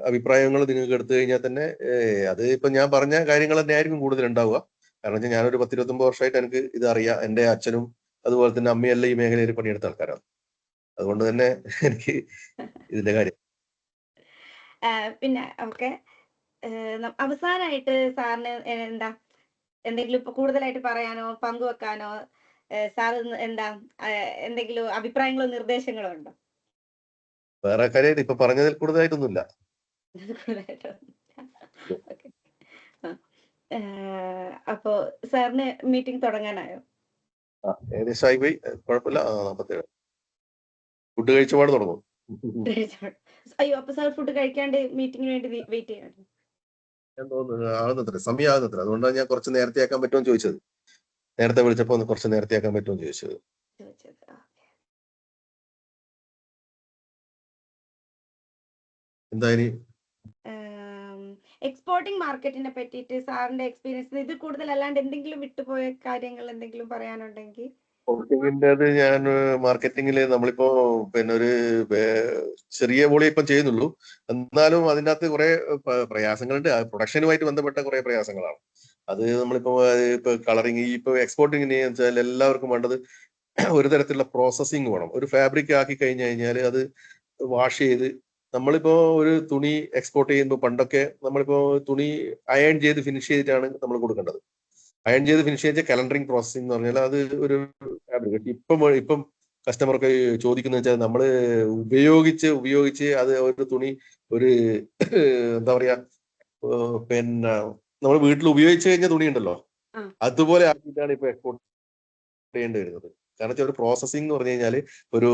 അഭിപ്രായങ്ങൾ നിങ്ങൾക്ക് എടുത്തു കഴിഞ്ഞാൽ തന്നെ അത് ഇപ്പൊ ഞാൻ പറഞ്ഞ കാര്യങ്ങൾ തന്നെ ആയിരിക്കും കൂടുതൽ ഉണ്ടാവുക. കാരണം വെച്ചാൽ ഞാനൊരു 10-29 വർഷമായിട്ട് എനിക്ക് ഇത് അറിയാം. എന്റെ അച്ഛനും അതുപോലെ തന്നെ അമ്മയെല്ലാം ഈ മേഖലയിൽ പണിയെടുത്ത ആൾക്കാരാണ്. അതുകൊണ്ട് തന്നെ എനിക്ക് ഇതിന്റെ കാര്യം. പിന്നെ ഓക്കെ, അവസാനമായിട്ട് സാറിന് എന്തെങ്കിലും ഇപ്പൊ കൂടുതലായിട്ട് പറയാനോ പങ്കുവെക്കാനോ സാർ എന്തെങ്കിലും അഭിപ്രായങ്ങളോ നിർദ്ദേശങ്ങളോ ഉണ്ടോ? വേറെ കാര്യമായിട്ട് ഇപ്പൊ പറഞ്ഞതിൽ കൂടുതലായിട്ടൊന്നുമില്ല. അപ്പോ സാറിന് മീറ്റിംഗ് തുടങ്ങാനായോ? ഏകദേശം ആയി പോയി, കുഴപ്പമില്ല. 47 ഫുഡ് കഴിച്ചപാട് തുടങ്ങും. അയ്യോ, അപ്പൊ സാർ ഫുഡ് കഴിക്കാണ്ട് മീറ്റിംഗിന് വേണ്ടി വെയിറ്റ് ചെയ്യണം? ആകുന്നത്ര സമയം ആകുന്നത്ര. അതുകൊണ്ടാണ് ഞാൻ കുറച്ച് നേരത്തെ ആക്കാൻ പറ്റുമോ ചോദിച്ചത്. നേരത്തെ വിളിച്ചപ്പോ ഒന്ന് കുറച്ച് നേരത്തെ ആക്കാൻ പറ്റുമോ ചോദിച്ചത്. എന്തായാലും എക്സ്പോർട്ടിംഗ് മാർക്കറ്റിനെ പറ്റിയിട്ട് സാറിന്റെ എക്സ്പീരിയൻസ് ഇത് കൂടുതൽ അല്ലാണ്ട് എന്തെങ്കിലും വിട്ടുപോയ കാര്യങ്ങൾ എന്തെങ്കിലും പറയാനുണ്ടെങ്കിൽ? എക്സ്പോർട്ടിങ്ങിൻ്റെത് ഞാൻ മാർക്കറ്റിംഗില് നമ്മളിപ്പോ ഒരു ചെറിയ വോളി ഇപ്പം ചെയ്യുന്നുള്ളൂ. എന്നാലും അതിൻ്റെ അകത്ത് കുറെ പ്രയാസങ്ങളുണ്ട്. പ്രൊഡക്ഷനുമായിട്ട് ബന്ധപ്പെട്ട കുറെ പ്രയാസങ്ങളാണ്. അത് നമ്മളിപ്പോ കളറിങ് ഇപ്പൊ എക്സ്പോർട്ടിങ്ങിന് വെച്ചാൽ എല്ലാവർക്കും വേണ്ടത് ഒരു തരത്തിലുള്ള പ്രോസസ്സിങ് വേണം. ഒരു ഫാബ്രിക് ആക്കി കഴിഞ്ഞു കഴിഞ്ഞാൽ അത് വാഷ് ചെയ്ത് നമ്മളിപ്പോ ഒരു തുണി എക്സ്പോർട്ട് ചെയ്യുമ്പോൾ പണ്ടൊക്കെ നമ്മളിപ്പോ തുണി അയൺ ചെയ്ത് ഫിനിഷ് ചെയ്തിട്ടാണ് നമ്മൾ കൊടുക്കേണ്ടത്. അയൺ ചെയ്ത് ഫിനിഷ് ചെയ്ത കലണ്ടറിങ് പ്രോസസ്സിംഗ് എന്ന് പറഞ്ഞാൽ അത് ഒരു ഫാബ്രിക്. ഇപ്പം കസ്റ്റമർക്ക് ചോദിക്കുന്ന വെച്ചാൽ നമ്മള് ഉപയോഗിച്ച് അത് ഒരു തുണി ഒരു എന്താ പറയാ പിന്നെ നമ്മൾ വീട്ടിൽ ഉപയോഗിച്ച് കഴിഞ്ഞ തുണി ഉണ്ടല്ലോ, അതുപോലെ ആക്കിയിട്ടാണ് ഇപ്പൊ എക്സ്പോർട്ട് ചെയ്യേണ്ടി വരുന്നത്. കാരണം വെച്ചാൽ ഒരു പ്രോസസ്സിംഗ് എന്ന് പറഞ്ഞു കഴിഞ്ഞാൽ ഒരു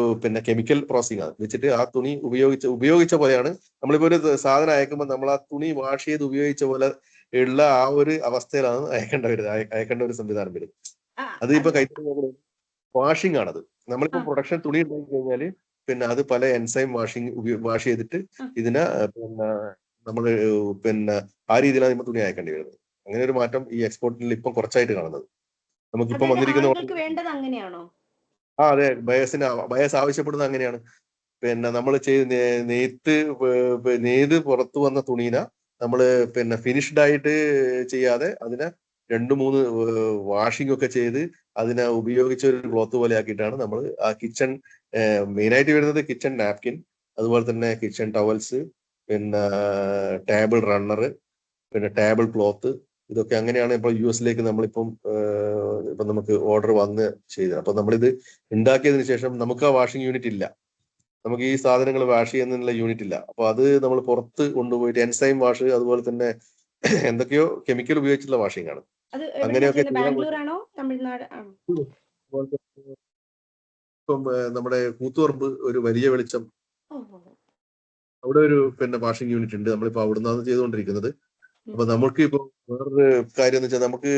കെമിക്കൽ പ്രോസസ്സിംഗ് ആണ് വെച്ചിട്ട് ആ തുണി ഉപയോഗിച്ച പോലെയാണ്. നമ്മളിപ്പോ ഒരു സാധനം അയക്കുമ്പോൾ നമ്മൾ ആ തുണി വാഷ് ചെയ്ത് ഉപയോഗിച്ച പോലെ ഉള്ള ആ ഒരു അവസ്ഥയിലാണ് അയക്കേണ്ട ഒരു സംവിധാനം വരുന്നത്. അത് ഇപ്പൊ കൈത്തറി വാഷിംഗ് ആണത്. നമ്മളിപ്പോ പ്രൊഡക്ഷൻ തുണി ഉണ്ടാക്കി കഴിഞ്ഞാല് അത് പല എൻസൈം വാഷ് ചെയ്തിട്ട് ഇതിനെ നമ്മള് ആ രീതിയിലാണ് നമ്മൾ തുണി അയക്കേണ്ടി വരുന്നത്. അങ്ങനെ ഒരു മാറ്റം ഈ എക്സ്പോർട്ടിൽ ഇപ്പം കുറച്ചായിട്ട് കാണുന്നത്. നമുക്കിപ്പം വന്നിരിക്കുന്ന വേണ്ടത് അങ്ങനെയാണോ? അതെ, ബയസ് ആവശ്യപ്പെടുന്നത് അങ്ങനെയാണ്. നമ്മൾ നെയ്ത് പുറത്തു വന്ന തുണീന നമ്മള് ഫിനിഷ്ഡ് ആയിട്ട് ചെയ്യാതെ അതിനെ 2-3 വാഷിംഗ് ഒക്കെ ചെയ്ത് അതിനെ ഉപയോഗിച്ച ഒരു ക്ലോത്ത് പോലെ ആക്കിയിട്ടാണ് നമ്മൾ ആ കിച്ചൺ മെയിനായിട്ട് വരുന്നത്. കിച്ചൺ നാപ്കിൻ, അതുപോലെ തന്നെ kitchen towels, table runner, table cloth, ഇതൊക്കെ അങ്ങനെയാണ് ഇപ്പോൾ US-ലേക്ക് നമ്മളിപ്പം ഇപ്പൊ നമുക്ക് ഓർഡർ വന്ന് ചെയ്തത്. അപ്പൊ നമ്മളിത് ഉണ്ടാക്കിയതിനു ശേഷം നമുക്ക് ആ വാഷിംഗ് യൂണിറ്റ് ഇല്ല, നമുക്ക് ഈ സാധനങ്ങൾ വാഷ് ചെയ്യുന്നതിനുള്ള യൂണിറ്റ് ഇല്ല. അപ്പൊ അത് നമ്മൾ പുറത്ത് കൊണ്ടുപോയിട്ട് എൻസൈം വാഷ്, അതുപോലെ തന്നെ എന്തൊക്കെയോ കെമിക്കൽ ഉപയോഗിച്ചുള്ള വാഷിംഗ് ആണ്. അങ്ങനെയൊക്കെ ഇപ്പം നമ്മുടെ കൂത്തുപറമ്പ് ഒരു വലിയ വെളിച്ചം, അവിടെ ഒരു വാഷിംഗ് യൂണിറ്റ് ഉണ്ട്. നമ്മളിപ്പോ അവിടുന്നാണ് ചെയ്തുകൊണ്ടിരിക്കുന്നത്. അപ്പൊ നമുക്ക് ഇപ്പൊ വേറൊരു കാര്യം എന്ന് വെച്ചാൽ നമുക്ക്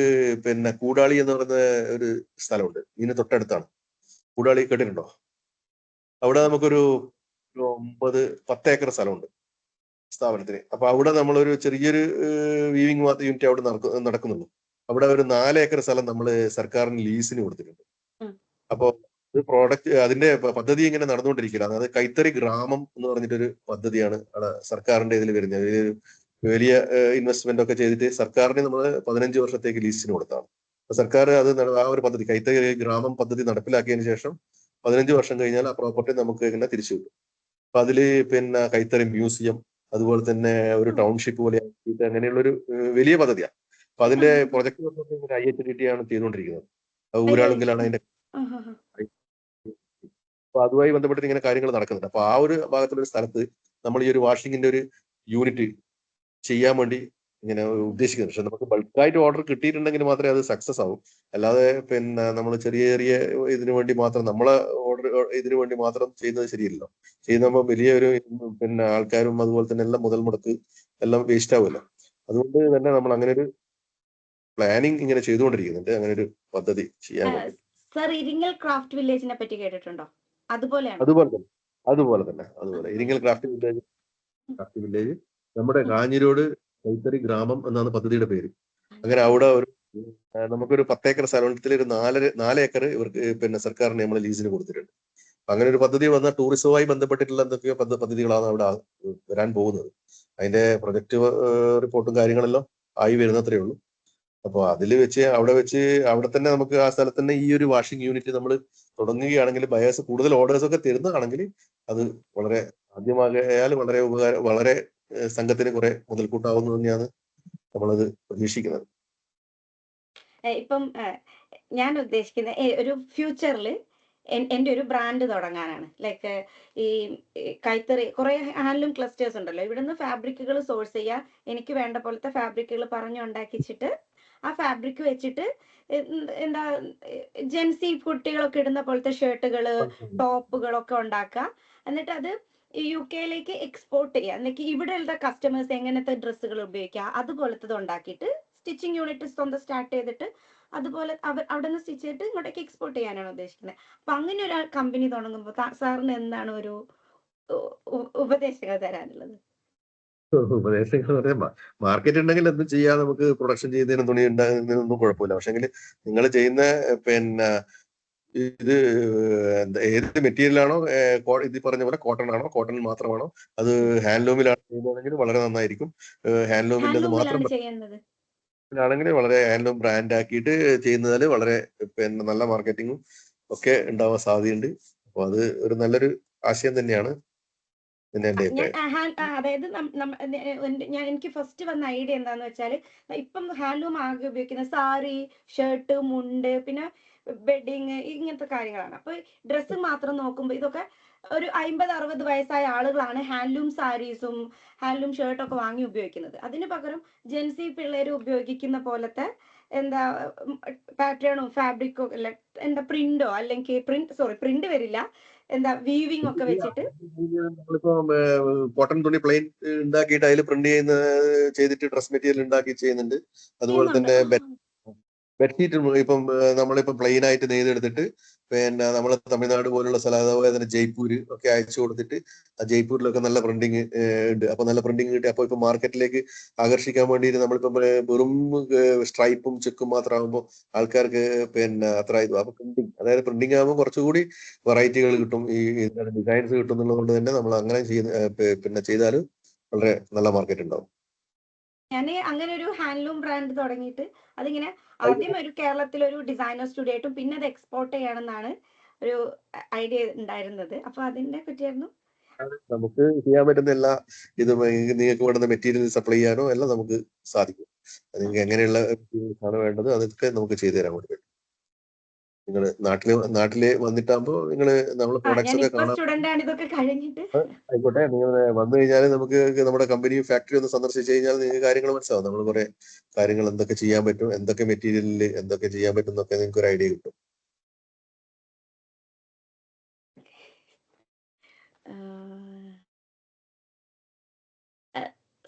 കൂടാളി എന്ന് പറയുന്ന ഒരു സ്ഥലമുണ്ട്, ഇതിന് തൊട്ടടുത്താണ്. കൂടാളി കേട്ടിട്ടുണ്ടോ? അവിടെ നമുക്കൊരു 9-10 ഏക്കർ സ്ഥലമുണ്ട് സ്ഥാപനത്തിന്. അപ്പൊ അവിടെ നമ്മളൊരു ചെറിയൊരു വീവിംഗ് യൂണിറ്റ് അവിടെ നടക്കുന്നുള്ളൂ. അവിടെ ഒരു 4 ഏക്കർ സ്ഥലം നമ്മൾ സർക്കാരിന് ലീസിന് കൊടുത്തിട്ടുണ്ട്. അപ്പോ അതിന്റെ പദ്ധതി ഇങ്ങനെ നടന്നുകൊണ്ടിരിക്കില്ല. അതായത് കൈത്തറി ഗ്രാമം എന്ന് പറഞ്ഞിട്ടൊരു പദ്ധതിയാണ് സർക്കാരിന്റെ ഇതിൽ വരുന്നത്. വലിയ ഇൻവെസ്റ്റ്മെന്റ് ഒക്കെ ചെയ്തിട്ട് സർക്കാരിന് നമ്മൾ 15 വർഷത്തേക്ക് ലീസിന് കൊടുത്താണ്. സർക്കാർ ആ ഒരു പദ്ധതി, കൈത്തറി ഗ്രാമം പദ്ധതി നടപ്പിലാക്കിയതിനു ശേഷം 15 വർഷം കഴിഞ്ഞാൽ ആ പ്രോപ്പർട്ടി നമുക്ക് ഇങ്ങനെ തിരിച്ചു കിട്ടും. അപ്പൊ അതില് കൈത്തറി മ്യൂസിയം, അതുപോലെ തന്നെ ഒരു ടൗൺഷിപ്പ് പോലെ അങ്ങനെയുള്ള ഒരു വലിയ പദ്ധതിയാണ്. അപ്പൊ അതിന്റെ പ്രൊജക്ട് IHDT ആണ് ചെയ്തുകൊണ്ടിരിക്കുന്നത്. ഊരാളുങ്കലാണ് അതിന്റെ. അപ്പൊ അതുമായി ബന്ധപ്പെട്ട് ഇങ്ങനെ കാര്യങ്ങൾ നടക്കുന്നുണ്ട്. അപ്പൊ ആ ഒരു ഭാഗത്തുള്ള ഒരു സ്ഥലത്ത് നമ്മൾ ഈ ഒരു വാഷിങ്ങിന്റെ ഒരു യൂണിറ്റ് ചെയ്യാൻ വേണ്ടി ഇങ്ങനെ ഉദ്ദേശിക്കുന്നത്. പക്ഷെ നമുക്ക് ബൾക്കായിട്ട് ഓർഡർ കിട്ടിയിട്ടുണ്ടെങ്കിൽ മാത്രമേ അത് സക്സസ് ആവും. അല്ലാതെ നമ്മൾ ചെറിയ ചെറിയ ഇതിനു വേണ്ടി മാത്രം നമ്മളെ ഓർഡർ ഇതിനു വേണ്ടി മാത്രം ചെയ്യുന്നത് ശരിയല്ലോ. ചെയ്യുമ്പോൾ വലിയ ഒരു ആൾക്കാരും അതുപോലെ തന്നെ എല്ലാം മുതൽ മുടക്ക് എല്ലാം വേസ്റ്റ് ആവുമല്ലോ. അതുകൊണ്ട് തന്നെ നമ്മൾ അങ്ങനെ ഒരു പ്ലാനിങ് ഇങ്ങനെ ചെയ്തുകൊണ്ടിരിക്കുന്നുണ്ട്, അങ്ങനെ ഒരു പദ്ധതി ചെയ്യാൻ വേണ്ടി. സർ, ഇരിങ്ങൽ ക്രാഫ്റ്റ് വില്ലേജിനെ പറ്റി കേട്ടിട്ടുണ്ടോ? അതുപോലെ തന്നെ ഇരിങ്ങൽ ക്രാഫ്റ്റ് വില്ലേജ് നമ്മുടെ കാഞ്ഞിരോട് കൈത്തറി ഗ്രാമം എന്നാണ് പദ്ധതിയുടെ പേര്. അങ്ങനെ അവിടെ നമുക്കൊരു 10 ഏക്കർ സ്ഥലത്തിൽ ഒരു 4 ഏക്കർ ഇവർക്ക് സർക്കാരിന് നമ്മൾ ലീസിന് കൊടുത്തിട്ടുണ്ട്. അങ്ങനെ ഒരു പദ്ധതി വന്ന ടൂറിസവുമായി ബന്ധപ്പെട്ടിട്ടുള്ള എന്തൊക്കെയോ പദ്ധതികളാണ് അവിടെ വരാൻ പോകുന്നത്. അതിന്റെ പ്രൊജക്ട് റിപ്പോർട്ടും കാര്യങ്ങളെല്ലാം ആയി വരുന്നത്രേ ഉള്ളൂ. അപ്പൊ അതിൽ വെച്ച് അവിടെ തന്നെ നമുക്ക് ആ സ്ഥലത്ത് തന്നെ ഈ ഒരു വാഷിംഗ് യൂണിറ്റ് നമ്മൾ തുടങ്ങുകയാണെങ്കിൽ ബയേഴ്സ് കൂടുതൽ ഓർഡേഴ്സ് ഒക്കെ തരുന്നതാണെങ്കിൽ അത് വളരെ ആദ്യമായാൽ വളരെ സംഘത്തിന് കുറെ മുതൽക്കൂട്ടാവുന്നു തന്നെയാണ് നമ്മളത് പ്രതീക്ഷിക്കുന്നത്. ഇപ്പം ഞാൻ ഉദ്ദേശിക്കുന്ന ഒരു ഫ്യൂച്ചറിൽ എൻ്റെ ഒരു ബ്രാൻഡ് തുടങ്ങാനാണ്. ലൈക്ക് ഈ കൈത്തറി കുറെ ഹാൻഡ്ലൂം ക്ലസ്റ്റേഴ്സ് ഉണ്ടല്ലോ, ഇവിടുന്ന് ഫാബ്രിക്കുകൾ സോഴ്സ് ചെയ്യുക, എനിക്ക് വേണ്ട പോലത്തെ ഫാബ്രിക്കുകൾ പറഞ്ഞുണ്ടാക്കിച്ചിട്ട് ആ ഫാബ്രിക് വെച്ചിട്ട് എന്താ ജെൻസി കുട്ടികളൊക്കെ ഇടുന്ന പോലത്തെ ഷർട്ടുകള്, ടോപ്പുകളൊക്കെ ഉണ്ടാക്കുക. എന്നിട്ട് അത് UK-യിലേക്ക് എക്സ്പോർട്ട് ചെയ്യുക. എന്നിട്ട് ഇവിടെയുള്ള കസ്റ്റമേഴ്സ് എങ്ങനത്തെ ഡ്രസ്സുകൾ ഉപയോഗിക്കുക അതുപോലത്തത് ഉണ്ടാക്കിയിട്ട് സ്റ്റിച്ചിങ് യൂണിറ്റ് സ്വന്തം സ്റ്റാർട്ട് ചെയ്തിട്ട് അതുപോലെ അവിടെ നിന്ന് സ്റ്റിച്ച് ചെയ്തിട്ട് ഇങ്ങോട്ടേക്ക് എക്സ്പോർട്ട് ചെയ്യാനാണ് ഉദ്ദേശിക്കുന്നത്. അപ്പൊ അങ്ങനെ ഒരു കമ്പനി തുടങ്ങുമ്പോൾ സാറിന് എന്താണ് ഒരു ഉപദേശങ്ങൾ തരാനുള്ളത്? ഉപദേശങ്ങൾ പറയാം, മാർക്കറ്റ് ഉണ്ടെങ്കിൽ എന്തും ചെയ്യാം. നമുക്ക് പ്രൊഡക്ഷൻ ചെയ്യുന്നതിനും തുണി ഉണ്ടാകുന്നതിനൊന്നും കുഴപ്പമില്ല. പക്ഷെങ്കിൽ നിങ്ങൾ ചെയ്യുന്ന ഇത് ഏത് മെറ്റീരിയലാണോ, ഇത് പറഞ്ഞ പോലെ കോട്ടൺ ആണോ, കോട്ടൺ മാത്രമാണോ, അത് ഹാൻഡ്ലൂമിലാണ് ചെയ്യുന്നതെങ്കിൽ വളരെ നന്നായിരിക്കും. ഹാൻഡ്ലൂമിന്റെ മാത്രം ആണെങ്കിൽ വളരെ ഹാൻഡ്ലൂം ബ്രാൻഡ് ആക്കിയിട്ട് ചെയ്യുന്നതിൽ വളരെ നല്ല മാർക്കറ്റിങ്ങും ഒക്കെ ഉണ്ടാവാൻ സാധ്യതയുണ്ട്. അപ്പൊ അത് ഒരു നല്ലൊരു ആശയം തന്നെയാണ്. അതായത് എനിക്ക് ഫസ്റ്റ് വന്ന ഐഡിയ എന്താന്ന് വെച്ചാല്, ഇപ്പം ഹാൻഡ്ലൂം ആകെ ഉപയോഗിക്കുന്ന സാരി, ഷർട്ട്, മുണ്ട്, പിന്നെ ബെഡിങ് ഇങ്ങനത്തെ കാര്യങ്ങളാണ്. അപ്പൊ ഡ്രസ്സ് മാത്രം നോക്കുമ്പോൾ ഇതൊക്കെ ഒരു 50-60 വയസ്സായ ആളുകളാണ് ഹാൻഡ്ലൂം സാരീസും ഹാൻഡ്ലൂം ഷർട്ടൊക്കെ വാങ്ങി ഉപയോഗിക്കുന്നത്. അതിന് പകരം ജെൻസി പിള്ളേർ ഉപയോഗിക്കുന്ന പോലത്തെ എന്താ പാറ്റേണോ ഫാബ്രിക്കോ അല്ല എന്താ പ്രിന്റോ അല്ലെങ്കിൽ പ്രിന്റ് വരില്ല, എന്താ വീവിംഗ് ഒക്കെ വെച്ചിട്ട് നമ്മളിപ്പോ കോട്ടൺ തുണി പ്ലെയിൻ ഉണ്ടാക്കിയിട്ട് അതിൽ പ്രിന്റ് ചെയ്തിട്ട് ഡ്രസ് മെറ്റീരിയൽ ഉണ്ടാക്കി ചെയ്യുന്നുണ്ട്. അതുപോലെ ചെയ്യുന്നുണ്ട്. തന്നെ ബെഡ്ഷീറ്റ് ഇപ്പം നമ്മളിപ്പോ പ്ലെയിൻ ആയിട്ട് നെയ്തെടുത്തിട്ട് പിന്നെ നമ്മൾ തമിഴ്നാട് പോലുള്ള സ്ഥലം, അതുപോലെ തന്നെ ജയ്പൂര് ഒക്കെ അയച്ചു കൊടുത്തിട്ട് ആ ജയ്പൂരിലൊക്കെ നല്ല പ്രിന്റിങ് ഉണ്ട്. അപ്പൊ നല്ല പ്രിന്റിങ് കിട്ടി. അപ്പൊ ഇപ്പൊ മാർക്കറ്റിലേക്ക് ആകർഷിക്കാൻ വേണ്ടിയിട്ട് നമ്മളിപ്പോ വെറും സ്ട്രൈപ്പും ചെക്കും മാത്രമാകുമ്പോൾ ആൾക്കാർക്ക് പിന്നെ അത്ര ഇത്. അപ്പൊ പ്രിന്റിങ്, അതായത് പ്രിന്റിങ് ആകുമ്പോൾ കുറച്ചുകൂടി വെറൈറ്റികൾ കിട്ടും, ഈ ഡിസൈൻസ് കിട്ടും എന്നുള്ളത് കൊണ്ട് തന്നെ നമ്മൾ അങ്ങനെ പിന്നെ ചെയ്താൽ വളരെ നല്ല മാർക്കറ്റ് ഉണ്ടാവും. ഞാൻ അങ്ങനെ ഒരു ഹാൻഡ്ലൂം ബ്രാൻഡ് തുടങ്ങിയിട്ട് അതിങ്ങനെ ആദ്യം ഒരു കേരളത്തിലൊരു ഡിസൈനർ സ്റ്റുഡിയോ ആയിട്ടും പിന്നെ അത് എക്സ്പോർട്ട് ചെയ്യണമെന്നാണ് ഒരു ഐഡിയ ഉണ്ടായിരുന്നത്. അപ്പൊ അതിനെ പറ്റിയായിരുന്നു. നമുക്ക് ചെയ്യാൻ പറ്റുന്ന എല്ലാ ഇതും നിങ്ങൾക്ക് വേണ്ടുന്ന മെറ്റീരിയൽ സപ്ലൈ ചെയ്യാനോ എല്ലാം നമുക്ക് സാധിക്കും. നിങ്ങൾക്ക് എങ്ങനെയുള്ള മെറ്റീരിയൽസ് ആണ് വേണ്ടത് അതൊക്കെ നമുക്ക് ചെയ്തു തരാൻ വേണ്ടി പറ്റും. നിങ്ങൾ നാട്ടില് വന്നിട്ടാകുമ്പോ നിങ്ങള് നമ്മള് പ്രൊഡക്ട്സ് ഒക്കെ കാണാൻ സ്റ്റുഡന്റ് ആണ്, ഇതൊക്കെ കഴിഞ്ഞിട്ട് ആയിക്കോട്ടെ. നിങ്ങൾ വന്നു കഴിഞ്ഞാൽ നമുക്ക് നമ്മുടെ കമ്പനി ഫാക്ടറി ഒന്ന് സന്ദർശിച്ചു കഴിഞ്ഞാൽ നിങ്ങൾക്ക് കാര്യങ്ങൾ മനസ്സിലാവും. നമ്മൾ കുറെ കാര്യങ്ങൾ എന്തൊക്കെ ചെയ്യാൻ പറ്റും, എന്തൊക്കെ മെറ്റീരിയലിൽ എന്തൊക്കെ ചെയ്യാൻ പറ്റും എന്നൊക്കെ നിങ്ങൾക്ക് ഒരു ഐഡിയ കിട്ടും.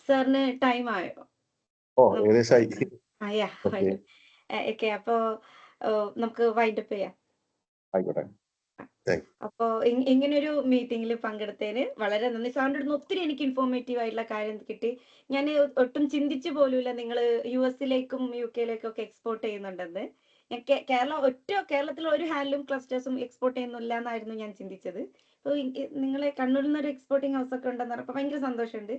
സാറിന് ടൈം ആയോ? ഏകദേശമായി. ഓക്കെ, അപ്പോ നമുക്ക് വൈൻഡപ്പ് ചെയ്യാം. ആയിക്കോട്ടെ. അപ്പോ ഇങ്ങനെ ഒരു മീറ്റിംഗിൽ പങ്കെടുത്തതിന് വളരെ നന്ദി. സാറിൻ്റെ അടുത്ത് ഒത്തിരി എനിക്ക് ഇൻഫോർമേറ്റീവ് ആയിട്ടുള്ള കാര്യം കിട്ടി. ഞാൻ ഒട്ടും ചിന്തിച്ചു പോലുമില്ല നിങ്ങൾ US-ലേക്കും UK-ലേക്കും ഒക്കെ എക്സ്പോർട്ട് ചെയ്യുന്നുണ്ടെന്ന്. ഞാൻ കേരളത്തിൽ ഒരു ഹാൻഡ്ലൂം ക്ലസ്റ്റേഴ്സും എക്സ്പോർട്ട് ചെയ്യുന്നില്ല എന്നായിരുന്നു ഞാൻ ചിന്തിച്ചത്. അപ്പോൾ നിങ്ങളെ കണ്ണൂരിൽ നിന്ന് ഒരു എക്സ്പോർട്ടിംഗ് ഹൗസ് ഒക്കെ ഉണ്ടെന്ന് പറഞ്ഞപ്പോൾ ഭയങ്കര സന്തോഷമുണ്ട്.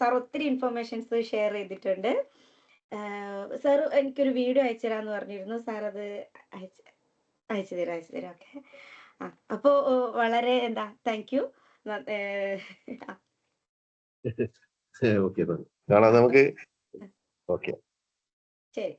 സാർ ഒത്തിരി ഇൻഫർമേഷൻസ് ഷെയർ ചെയ്തിട്ടുണ്ട്. സാർ എനിക്കൊരു വീഡിയോ അയച്ചു തരാമെന്ന് പറഞ്ഞിരുന്നു. സാർ അത് അയച്ചു തരാം. ഓക്കെ. അപ്പോ വളരെ താങ്ക് യു. ഓക്കെ, കാണാം നമുക്ക്. ഓക്കെ, ശരി.